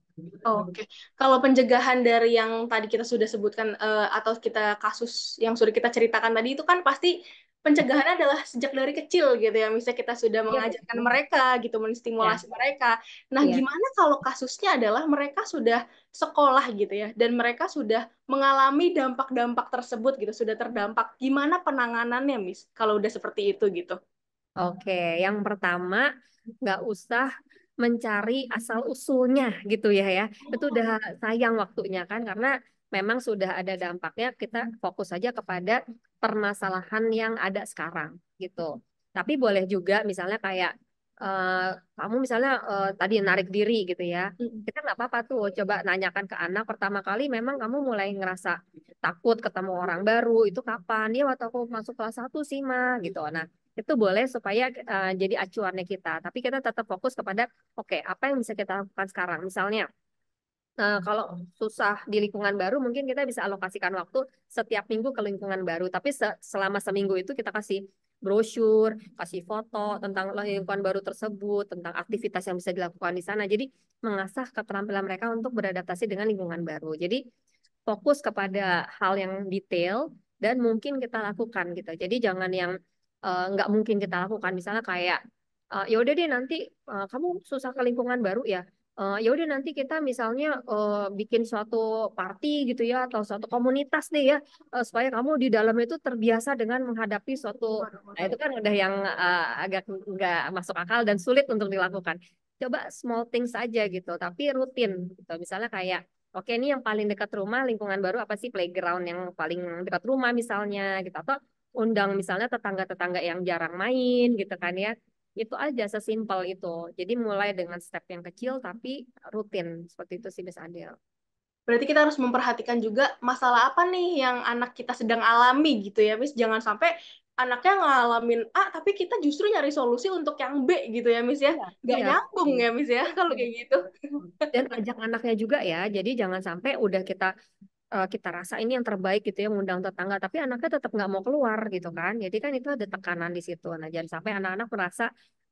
Oke, kalau pencegahan dari yang tadi kita sudah sebutkan atau kita kasus yang sudah kita ceritakan tadi itu kan pasti pencegahannya adalah sejak dari kecil gitu ya. Misalnya kita sudah Iya, mengajarkan betul. mereka gitu, Ya, menstimulasi mereka. Nah, ya. gimana kalau kasusnya adalah mereka sudah sekolah gitu ya dan mereka sudah mengalami dampak-dampak tersebut gitu, sudah terdampak. Gimana penanganannya, Miss? Kalau udah seperti itu gitu. Oke, yang pertama nggak usah mencari asal usulnya gitu ya. Itu udah sayang waktunya kan karena memang sudah ada dampaknya. Kita fokus saja kepada permasalahan yang ada sekarang gitu. Tapi boleh juga misalnya kayak eh, kamu misalnya tadi narik diri gitu ya. Mm. Kita nggak apa-apa tuh coba nanyakan ke anak pertama kali memang kamu mulai ngerasa takut ketemu orang baru itu kapan? Ya waktu aku masuk kelas 1 sih, Ma gitu. Nah, itu boleh supaya jadi acuannya kita. Tapi kita tetap fokus kepada, oke, apa yang bisa kita lakukan sekarang? Misalnya, kalau susah di lingkungan baru, mungkin kita bisa alokasikan waktu setiap minggu ke lingkungan baru. Tapi selama seminggu itu kita kasih brosur, kasih foto tentang lingkungan baru tersebut, tentang aktivitas yang bisa dilakukan di sana. Jadi mengasah keterampilan mereka untuk beradaptasi dengan lingkungan baru. Jadi fokus kepada hal yang detail dan mungkin kita lakukan gitu. Jadi jangan yang nggak mungkin kita lakukan. Misalnya kayak ya udah deh nanti kamu susah ke lingkungan baru ya. Ya udah nanti kita misalnya bikin suatu party gitu ya atau suatu komunitas deh ya, supaya kamu di dalam itu terbiasa dengan menghadapi suatu. Waduh, Nah waduh. itu kan udah yang agak nggak masuk akal dan sulit untuk dilakukan. Coba small things aja gitu, tapi rutin gitu. Misalnya kayak oke, ini yang paling dekat rumah, lingkungan baru apa sih playground yang paling dekat rumah misalnya gitu. Atau undang misalnya tetangga-tetangga yang jarang main gitu kan ya. Itu aja sesimpel itu. Jadi mulai dengan step yang kecil tapi rutin. Seperti itu sih Miss Adel. Berarti kita harus memperhatikan juga masalah apa nih yang anak kita sedang alami gitu ya, Miss. Jangan sampai anaknya ngalamin A, tapi kita justru nyari solusi untuk yang B gitu ya, Miss ya. Iya, Nggak iya. nyambung ya, Miss ya, kalau kayak gitu. Dan ajak anaknya juga ya. Jadi jangan sampai udah kita rasa ini yang terbaik gitu ya mengundang tetangga, tapi anaknya tetap nggak mau keluar gitu kan. Jadi kan itu ada tekanan di situ. Nah, jangan sampai anak-anak merasa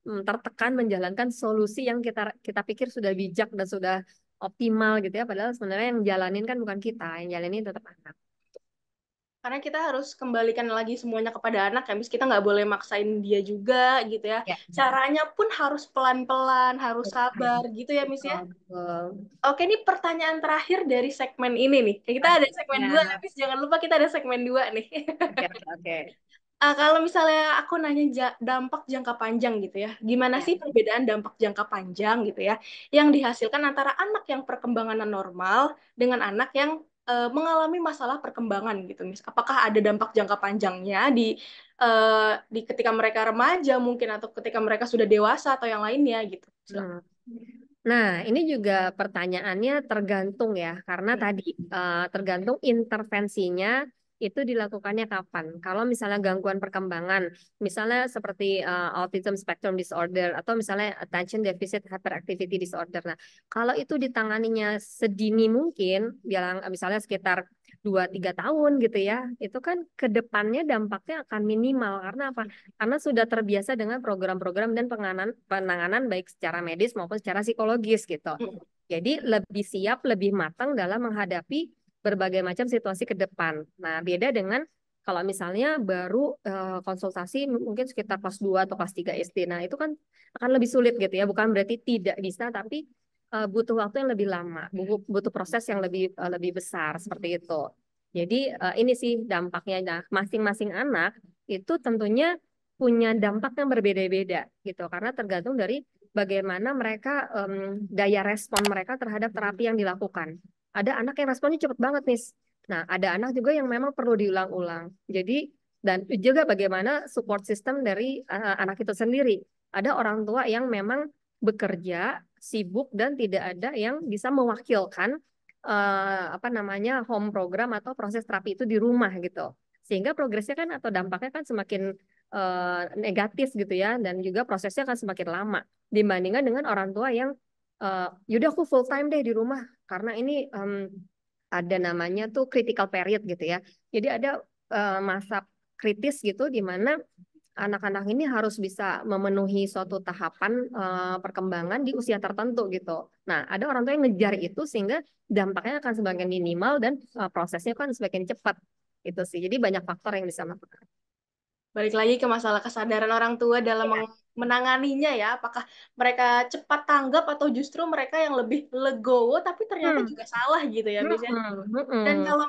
tertekan menjalankan solusi yang kita kita pikir sudah bijak dan sudah optimal gitu ya. Padahal sebenarnya yang jalanin kan bukan kita, yang jalanin tetap anak. Karena kita harus kembalikan lagi semuanya kepada anak ya, Miss. Kita nggak boleh maksain dia juga gitu ya. Ya, Caranya pun harus pelan-pelan, harus betul, sabar gitu ya, Miss ya. betul, betul. Oke, ini pertanyaan terakhir dari segmen ini nih. Kita ada segmen Ya, dua, Miss. Jangan lupa kita ada segmen dua nih. oke, oke, oke. Kalau misalnya aku nanya dampak jangka panjang gitu ya, gimana Ya. sih perbedaan dampak jangka panjang gitu ya, yang dihasilkan antara anak yang perkembangannya normal dengan anak yang mengalami masalah perkembangan gitu, Miss? Apakah ada dampak jangka panjangnya di ketika mereka remaja mungkin atau ketika mereka sudah dewasa atau yang lainnya gitu? Hmm. Nah, ini juga pertanyaannya tergantung ya, karena tadi tergantung intervensinya itu dilakukannya kapan? Kalau misalnya gangguan perkembangan, misalnya seperti autism spectrum disorder atau misalnya attention deficit hyperactivity disorder. Nah, kalau itu ditanganinya sedini mungkin, bilang misalnya sekitar 2-3 tahun gitu ya, itu kan ke depannya dampaknya akan minimal. Karena apa? Karena sudah terbiasa dengan program-program dan penanganan baik secara medis maupun secara psikologis gitu. Jadi lebih siap, lebih matang dalam menghadapi berbagai macam situasi ke depan. Nah, beda dengan kalau misalnya baru konsultasi mungkin sekitar kelas 2 atau kelas 3 SD. Nah, itu kan akan lebih sulit gitu ya. Bukan berarti tidak bisa, tapi butuh waktu yang lebih lama, butuh proses yang lebih besar seperti itu. Jadi ini sih dampaknya. Nah, masing-masing anak itu tentunya punya dampak yang berbeda-beda gitu karena tergantung dari bagaimana mereka daya respon mereka terhadap terapi yang dilakukan. Ada anak yang responnya cepet banget nih. Nah, ada anak juga yang memang perlu diulang-ulang. Jadi dan juga bagaimana support system dari anak itu sendiri. Ada orang tua yang memang bekerja, sibuk dan tidak ada yang bisa mewakilkan apa namanya home program atau proses terapi itu di rumah gitu. Sehingga progresnya kan atau dampaknya kan semakin negatif gitu ya dan juga prosesnya akan semakin lama dibandingkan dengan orang tua yang yaudah aku full time deh di rumah karena ini ada namanya tuh critical period gitu ya. Jadi ada masa kritis gitu di mana anak-anak ini harus bisa memenuhi suatu tahapan perkembangan di usia tertentu gitu. Nah, ada orang tua yang ngejar itu sehingga dampaknya akan semakin minimal dan prosesnya kan semakin cepat. Itu sih. Jadi banyak faktor yang bisa mempengaruhi. Balik lagi ke masalah kesadaran orang tua dalam Ya. menanganinya ya, apakah mereka cepat tanggap atau justru mereka yang lebih legowo tapi ternyata Hmm. juga salah gitu ya, Miss ya. Dan Hmm. kalau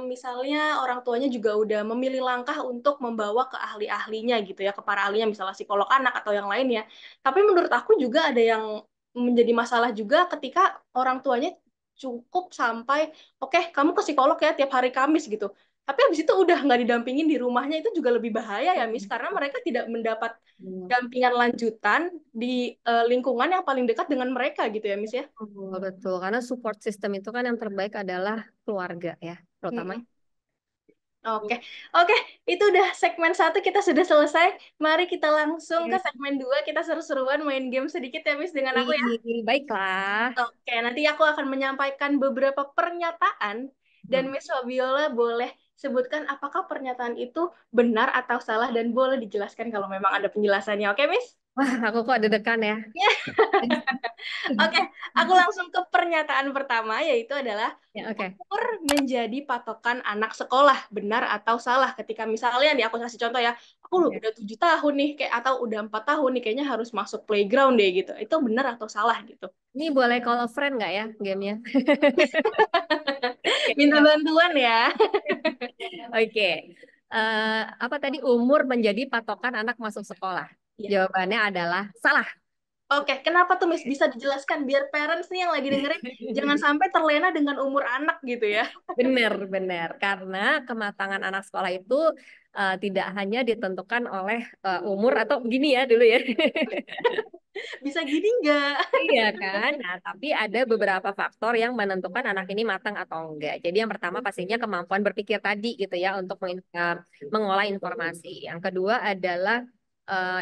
misalnya orang tuanya juga udah memilih langkah untuk membawa ke ahli-ahlinya gitu ya, ke para ahlinya misalnya psikolog anak atau yang lainnya. Tapi menurut aku juga ada yang menjadi masalah juga ketika orang tuanya cukup sampai, oke, kamu ke psikolog ya tiap hari Kamis gitu. Tapi habis itu udah nggak didampingin di rumahnya itu juga lebih bahaya ya, Miss, karena mereka tidak mendapat Hmm. dampingan lanjutan di lingkungan yang paling dekat dengan mereka gitu ya, Miss ya. Betul, betul. Karena support system itu kan yang terbaik adalah keluarga ya, terutama. Mm-mm. Oke, oke, itu udah segmen satu kita sudah selesai. Mari kita langsung ke segmen dua. Kita seru-seruan main game sedikit ya, Miss, dengan aku ya. Baiklah. Oke, nanti aku akan menyampaikan beberapa pernyataan dan Hmm. Miss Fabiola boleh sebutkan apakah pernyataan itu benar atau salah dan boleh dijelaskan kalau memang ada penjelasannya. Oke, Miss? Wah, aku kok deg-degan ya. Oke, aku langsung ke pernyataan pertama yaitu adalah Ya, oke. umur menjadi patokan anak sekolah, benar atau salah? Ketika misalnya nih aku kasih contoh ya, aku Oke. udah 7 tahun nih, kayak atau udah 4 tahun nih, kayaknya harus masuk playground deh gitu. Itu benar atau salah gitu? Ini boleh call a friend nggak ya gamenya? Minta bantuan ya. Oke. Apa tadi umur menjadi patokan anak masuk sekolah? Iya. Jawabannya adalah salah. Oke, kenapa tuh Miss? Bisa dijelaskan biar parents nih yang lagi dengerin jangan sampai terlena dengan umur anak gitu ya. Benar, benar. Karena kematangan anak sekolah itu tidak hanya ditentukan oleh umur atau gini ya dulu ya. Bisa gini nggak? Iya kan? Nah, tapi ada beberapa faktor yang menentukan anak ini matang atau enggak. Jadi yang pertama pastinya kemampuan berpikir tadi gitu ya untuk mengolah informasi. Yang kedua adalah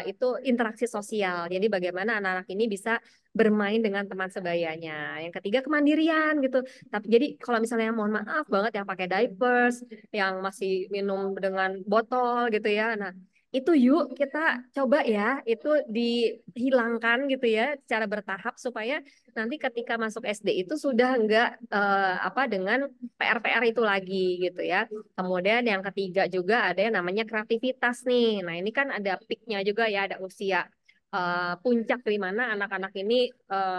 itu interaksi sosial. Jadi bagaimana anak-anak ini bisa bermain dengan teman sebayanya. Yang ketiga kemandirian gitu. Tapi jadi kalau misalnya mohon maaf banget yang pakai diapers, yang masih minum dengan botol gitu ya. Nah, itu yuk kita coba ya itu dihilangkan gitu ya secara bertahap supaya nanti ketika masuk SD itu sudah enggak apa dengan PR-PR itu lagi gitu ya. Kemudian yang ketiga juga ada yang namanya kreativitas nih. Nah, ini kan ada peaknya juga ya, ada usia puncak di mana anak-anak ini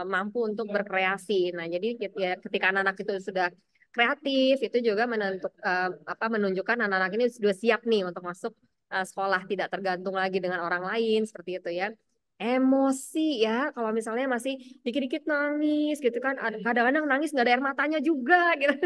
mampu untuk berkreasi. Nah, jadi ya, ketika anak-anak itu sudah kreatif itu juga apa menunjukkan anak-anak ini sudah siap nih untuk masuk sekolah tidak tergantung lagi dengan orang lain seperti itu ya. Emosi ya, kalau misalnya masih dikit-dikit nangis gitu kan, kadang-kadang nangis nggak ada air matanya juga gitu.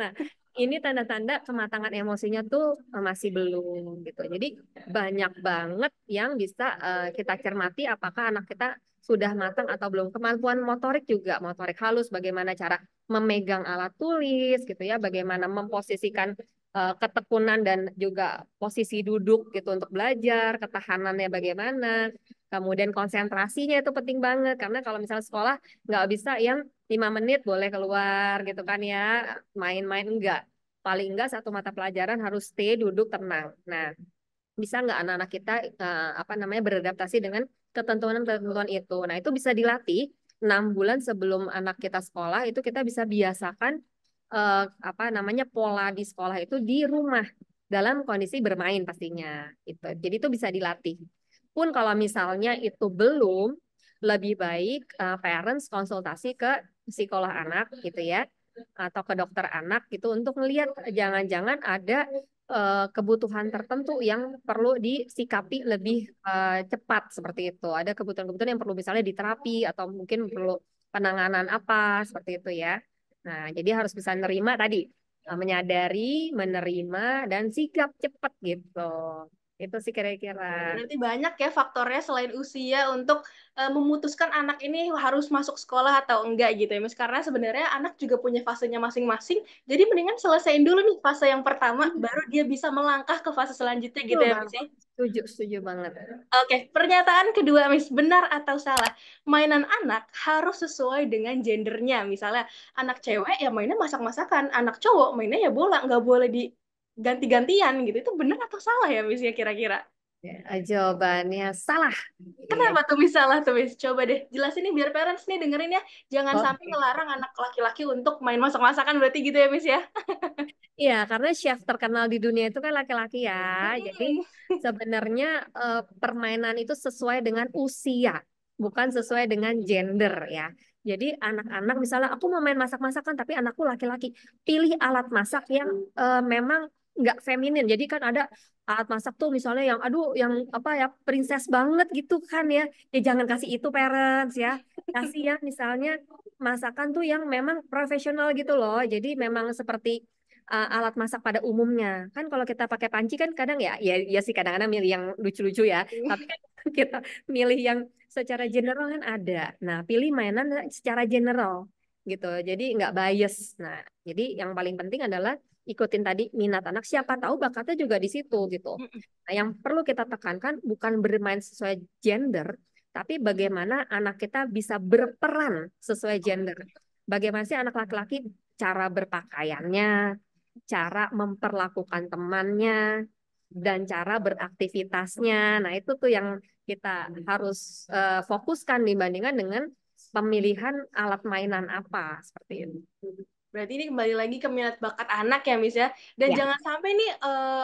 Nah, ini tanda-tanda kematangan emosinya tuh masih belum gitu. Jadi banyak banget yang bisa kita cermati apakah anak kita sudah matang atau belum. Kemampuan motorik juga, motorik halus, bagaimana cara memegang alat tulis gitu ya, bagaimana memposisikan ketekunan dan juga posisi duduk gitu untuk belajar, ketahanannya bagaimana, kemudian konsentrasinya itu penting banget karena kalau misalnya sekolah nggak bisa yang 5 menit boleh keluar gitu kan ya, main-main enggak. Paling enggak satu mata pelajaran harus stay duduk tenang. Nah, bisa nggak anak-anak kita apa namanya beradaptasi dengan ketentuan-ketentuan itu. Nah, itu bisa dilatih 6 bulan sebelum anak kita sekolah itu kita bisa biasakan apa namanya pola di sekolah itu di rumah dalam kondisi bermain pastinya itu. Jadi itu bisa dilatih. Pun kalau misalnya itu belum, lebih baik parents konsultasi ke psikolog anak gitu ya atau ke dokter anak gitu untuk melihat jangan-jangan ada kebutuhan tertentu yang perlu disikapi lebih cepat seperti itu. Ada kebutuhan-kebutuhan yang perlu misalnya diterapi atau mungkin perlu penanganan apa seperti itu ya. Nah, jadi harus bisa nerima tadi, menyadari, menerima, dan sikap cepat gitu. Itu sih kira-kira. Berarti banyak ya faktornya selain usia untuk memutuskan anak ini harus masuk sekolah atau enggak gitu ya, Miss. Karena sebenarnya anak juga punya fasenya masing-masing. Jadi mendingan selesaiin dulu nih fase yang pertama, baru dia bisa melangkah ke fase selanjutnya gitu Betul ya, Miss banget. ya. Setuju, setuju banget. Oke, pernyataan kedua, Miss. Benar atau salah? Mainan anak harus sesuai dengan gendernya. Misalnya, anak cewek ya mainnya masak-masakan. Anak cowok mainnya ya bola. Nggak boleh diganti-gantian gitu. Itu benar atau salah ya, Miss, ya kira-kira? Jawabannya salah. Iya. Kenapa tuh Miss salah tuh, Miss? Coba deh jelasin nih biar parents nih dengerin ya. Jangan sampai Oke. ngelarang anak laki-laki untuk main masak-masakan berarti gitu ya, Miss ya. Iya, karena chef terkenal di dunia itu kan laki-laki ya. Jadi Mm-mm. sebenarnya permainan itu sesuai dengan usia, bukan sesuai dengan gender ya. Jadi anak-anak misalnya aku mau main masak-masakan tapi anakku laki-laki, pilih alat masak yang memang nggak feminin. Jadi kan ada alat masak tuh misalnya yang aduh yang apa ya princess banget gitu kan ya. Ya jangan kasih itu parents ya. Kasih ya misalnya masakan tuh yang memang profesional gitu loh. Jadi memang seperti alat masak pada umumnya. Kan kalau kita pakai panci kan kadang ya sih kadang-kadang milih yang lucu-lucu ya. Tapi kan kita milih yang secara general kan ada. Nah, pilih mainan secara general gitu. Jadi nggak bias. Nah, jadi yang paling penting adalah ikutin tadi minat anak. Siapa tahu bakatnya juga di situ gitu. Nah, yang perlu kita tekankan bukan bermain sesuai gender, tapi bagaimana anak kita bisa berperan sesuai gender. Bagaimana sih anak laki-laki cara berpakaiannya, cara memperlakukan temannya, dan cara beraktivitasnya. Nah, itu tuh yang kita harus fokuskan dibandingkan dengan pemilihan alat mainan apa seperti itu. Berarti ini kembali lagi ke minat bakat anak ya, Miss ya. Dan Ya, jangan sampai nih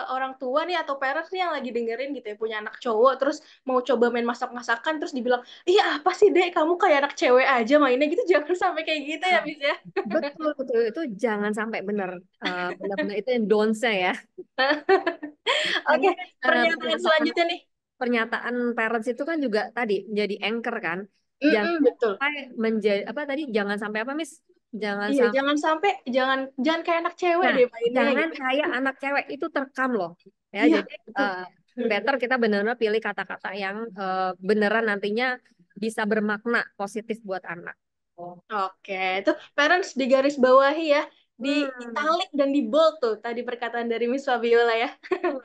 orang tua nih atau parents nih yang lagi dengerin gitu ya, punya anak cowok terus mau coba main masak-masakan terus dibilang, "Iya, apa sih, Dek? Kamu kayak anak cewek aja mainnya gitu." Jangan sampai kayak gitu ya, Miss ya. betul betul itu jangan sampai benar benar-benar itu yang don'ts-nya ya. Oke, Karena pernyataan selanjutnya nih. pernyataan parents itu kan juga tadi menjadi anchor kan. Jangan Betul. sampai menjadi apa tadi jangan sampai apa Miss? Jangan Iya, sampai jangan sampai jangan jangan kayak anak cewek nah, deh mainnya jangan gitu. kayak anak cewek itu terekam loh. Ya, Iya, jadi betul. better kita benar-benar pilih kata-kata yang beneran nantinya bisa bermakna positif buat anak. Oke, itu parents di garis bawahi ya, di Hmm. italic dan di bold tuh tadi perkataan dari Miss Fabiola ya. Hmm.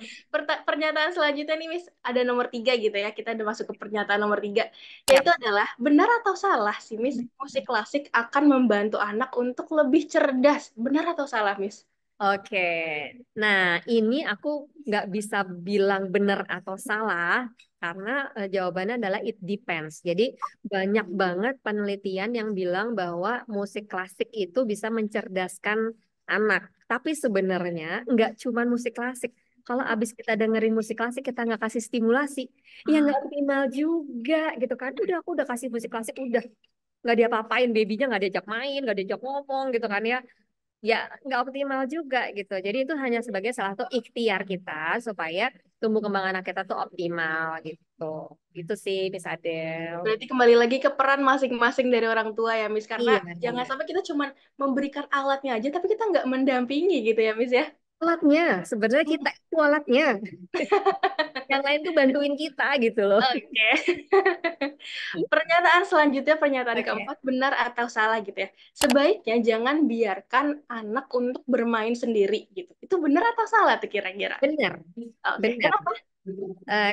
Pernyataan selanjutnya nih Miss, ada nomor 3 gitu ya, kita udah masuk ke pernyataan nomor 3, Ya. yaitu adalah benar atau salah sih Miss, musik klasik akan membantu anak untuk lebih cerdas. Benar atau salah Miss? Oke, nah ini aku nggak bisa bilang benar atau salah karena jawabannya adalah it depends. Jadi banyak banget penelitian yang bilang bahwa musik klasik itu bisa mencerdaskan anak. Tapi sebenarnya nggak cuma musik klasik. Kalau abis kita dengerin musik klasik kita nggak kasih stimulasi, ya nggak optimal juga gitu kan. Aku udah kasih musik klasik udah nggak diapa-apain, babynya nggak diajak main, nggak diajak ngomong gitu kan ya ya nggak optimal juga gitu. Jadi itu hanya sebagai salah satu ikhtiar kita supaya tumbuh kembang anak kita tuh optimal gitu. Itu sih Miss Adele. Berarti kembali lagi ke peran masing-masing dari orang tua ya Miss, karena Iya, jangan iya. sampai kita cuma memberikan alatnya aja, tapi kita nggak mendampingi gitu ya Miss ya. Alatnya, sebenarnya kita itu alatnya. Yang lain tuh bantuin kita gitu loh. Oke. Pernyataan selanjutnya, pernyataan Oke. keempat, benar atau salah gitu ya. Sebaiknya jangan biarkan anak untuk bermain sendiri gitu. Itu benar atau salah tuh kira-kira? Benar, Oke, benar. kenapa?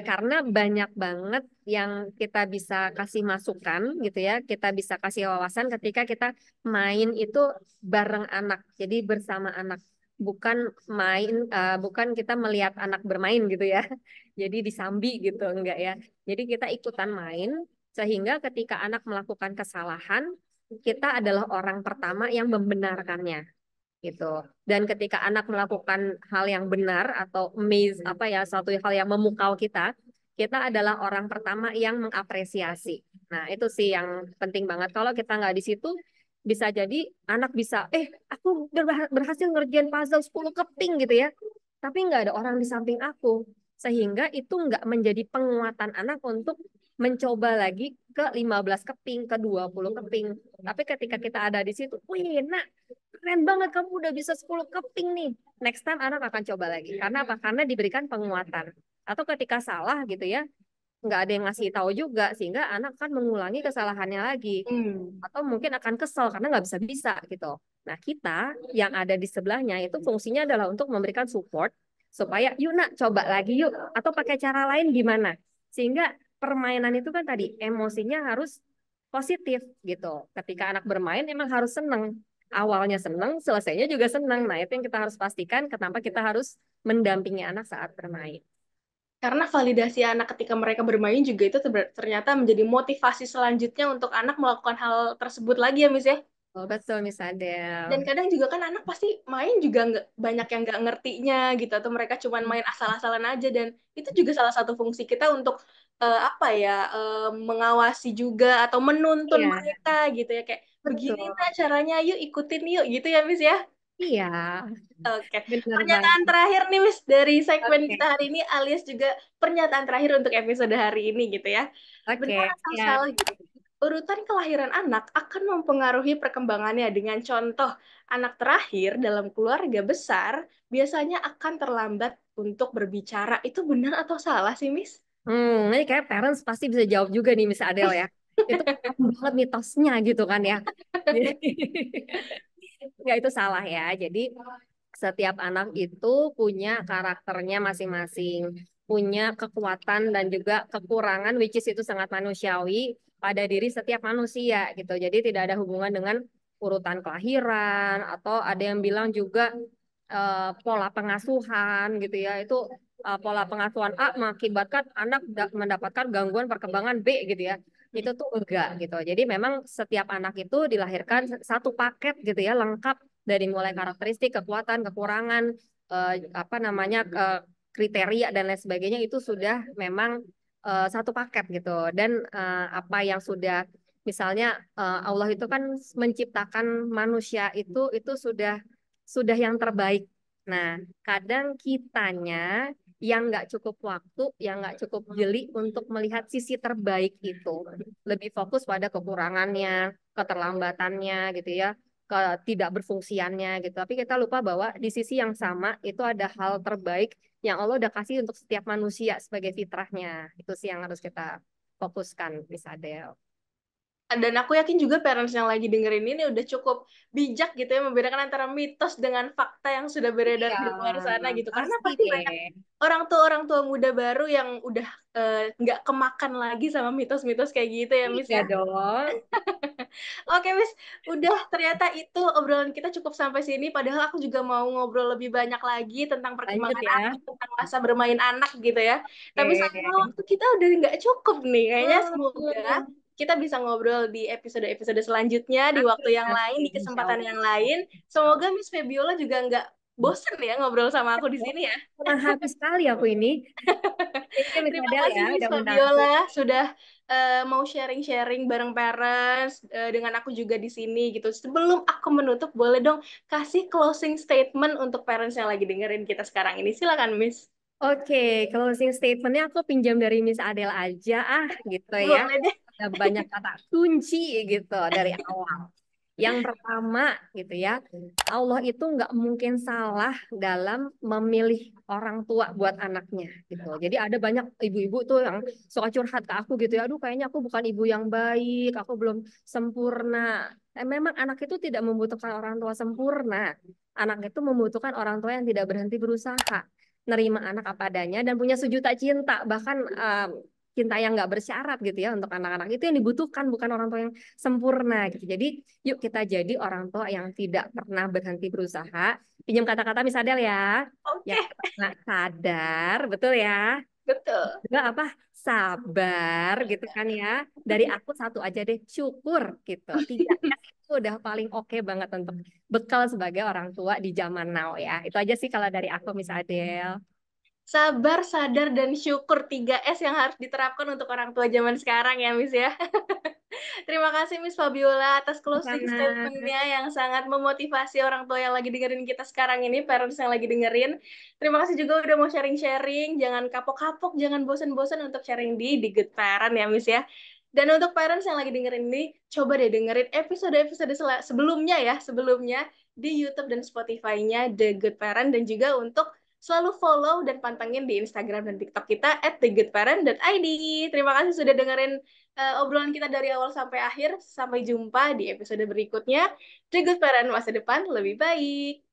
Karena banyak banget yang kita bisa kasih masukan gitu ya, kita bisa kasih wawasan ketika kita main itu bareng anak, jadi bersama anak, bukan bukan kita melihat anak bermain gitu ya, jadi disambi gitu, enggak ya. Jadi kita ikutan main, sehingga ketika anak melakukan kesalahan, kita adalah orang pertama yang membenarkannya gitu. Dan ketika anak melakukan hal yang benar atau amaze apa ya suatu hal yang memukau kita, kita adalah orang pertama yang mengapresiasi. Nah, itu sih yang penting banget. Kalau kita nggak di situ, bisa jadi anak bisa, aku berhasil ngerjain puzzle 10 keping gitu ya. Tapi nggak ada orang di samping aku. Sehingga itu nggak menjadi penguatan anak untuk mencoba lagi ke 15 keping, ke 20 keping. Tapi ketika kita ada di situ, wih, nak, keren banget kamu udah bisa 10 keping nih. Next time anak akan coba lagi. Karena apa? Karena diberikan penguatan. Atau ketika salah gitu ya, nggak ada yang ngasih tahu juga sehingga anak kan mengulangi kesalahannya lagi. Hmm. Atau mungkin akan kesel karena nggak bisa-bisa gitu. Nah, kita yang ada di sebelahnya itu fungsinya adalah untuk memberikan support supaya yuk nak coba lagi yuk atau pakai cara lain gimana. Sehingga permainan itu kan tadi emosinya harus positif gitu. Ketika anak bermain emang harus seneng. Awalnya seneng, selesainya juga seneng. Nah, itu yang kita harus pastikan kenapa kita harus mendampingi anak saat bermain. Karena validasi anak ketika mereka bermain juga itu ternyata menjadi motivasi selanjutnya untuk anak melakukan hal tersebut lagi ya, Miss ya. Oh, betul, Miss Dan Adele. kadang juga kan anak pasti main juga nggak banyak yang nggak ngertinya gitu atau mereka cuma main asal-asalan aja dan itu juga salah satu fungsi kita untuk apa ya mengawasi juga atau menuntun Iya, mereka gitu ya kayak begini betul. nah caranya yuk ikutin yuk gitu ya Miss ya. Iya, Oke, bener pernyataan banget. terakhir nih Miss dari segmen kita Oke, hari ini alias juga pernyataan terakhir untuk episode hari ini gitu ya. oke, Benar atau siap. salah gitu. Urutan kelahiran anak akan mempengaruhi perkembangannya dengan contoh anak terakhir dalam keluarga besar biasanya akan terlambat untuk berbicara. Itu benar atau salah sih, Miss? Ini kayak parents pasti bisa jawab juga nih, Miss Adele ya. Itu keren banget mitosnya gitu kan ya. Ya itu salah ya. Jadi setiap anak itu punya karakternya masing-masing, punya kekuatan dan juga kekurangan, which is itu sangat manusiawi pada diri setiap manusia gitu. Jadi tidak ada hubungan dengan urutan kelahiran atau ada yang bilang juga pola pengasuhan gitu ya. Itu pola pengasuhan A mengakibatkan anak mendapatkan gangguan perkembangan B gitu ya. Itu tuh enggak gitu. Jadi memang setiap anak itu dilahirkan satu paket gitu ya, lengkap dari mulai karakteristik, kekuatan, kekurangan, apa namanya, kriteria dan lain sebagainya itu sudah memang satu paket gitu. Dan apa yang sudah misalnya Allah itu kan menciptakan manusia itu sudah yang terbaik. Nah, kadang kitanya yang nggak cukup waktu, yang nggak cukup jeli untuk melihat sisi terbaik itu. Lebih fokus pada kekurangannya, keterlambatannya gitu ya, tidak berfungsiannya gitu. Tapi kita lupa bahwa di sisi yang sama itu ada hal terbaik yang Allah udah kasih untuk setiap manusia sebagai fitrahnya. Itu sih yang harus kita fokuskan, Miss Adele. Dan aku yakin juga parents yang lagi dengerin ini udah cukup bijak gitu ya membedakan antara mitos dengan fakta yang sudah beredar Iya, di luar sana gitu. Karena pasti pasti banyak deh. orang tua muda baru yang udah nggak kemakan lagi sama mitos-mitos kayak gitu ya, Miss Iya ya. dong. Oke, Miss. Udah ternyata itu obrolan kita cukup sampai sini. Padahal aku juga mau ngobrol lebih banyak lagi tentang Lanjut perkembangan ya. anak, tentang masa bermain anak gitu ya. Tapi sayangnya Oke. waktu kita udah nggak cukup nih. Kayaknya semoga Hmm. kita bisa ngobrol di episode-episode selanjutnya, di waktu yang lain, di Amin, insya kesempatan Allah. yang lain. Insya Semoga Allah. Miss Febiola juga nggak bosen ya ngobrol sama aku di sini ya. Senang hati sekali aku ini. Thank you, Miss Terima Adele kasih ya, Miss udah undang aku. Fabiola sudah mau sharing-sharing bareng parents dengan aku juga di sini gitu. Sebelum aku menutup, boleh dong kasih closing statement untuk parents yang lagi dengerin kita sekarang ini. Silakan Miss. Oke, closing statementnya aku pinjam dari Miss Adele aja, gitu ya. Boleh deh. Ada banyak kata kunci gitu dari awal. Yang pertama gitu ya, Allah itu nggak mungkin salah dalam memilih orang tua buat anaknya gitu. Jadi ada banyak ibu-ibu tuh yang suka curhat ke aku gitu ya, aduh kayaknya aku bukan ibu yang baik, aku belum sempurna. Memang anak itu tidak membutuhkan orang tua sempurna. Anak itu membutuhkan orang tua yang tidak berhenti berusaha, nerima anak apa adanya dan punya sejuta cinta, bahkan cinta yang nggak bersyarat gitu ya untuk anak-anak itu yang dibutuhkan, bukan orang tua yang sempurna gitu. Jadi yuk kita jadi orang tua yang tidak pernah berhenti berusaha. Pinjam kata-kata Miss Adele ya. Yang Oke, pertama sadar, betul ya. betul. Juga apa? Sabar gitu kan ya. Dari aku satu aja deh, syukur gitu. 3S itu udah paling oke banget untuk bekal sebagai orang tua di zaman now ya. Itu aja sih kalau dari aku Miss Adele. Sabar, sadar, dan syukur 3S yang harus diterapkan untuk orang tua zaman sekarang ya, Miss ya. Terima kasih Miss Fabiola atas closing Sama. statement-nya yang sangat memotivasi orang tua yang lagi dengerin kita sekarang ini, parents yang lagi dengerin. Terima kasih juga udah mau sharing-sharing. Jangan kapok-kapok, jangan bosan-bosan untuk sharing di Good Parent ya, Miss ya. Dan untuk parents yang lagi dengerin ini, coba deh dengerin episode-episode sebelumnya ya, sebelumnya di YouTube dan Spotify-nya The Good Parent, dan juga untuk selalu follow dan pantengin di Instagram dan TikTok kita @thegoodparent.id. Terima kasih sudah dengerin obrolan kita dari awal sampai akhir. Sampai jumpa di episode berikutnya. The Good Parent, masa depan lebih baik.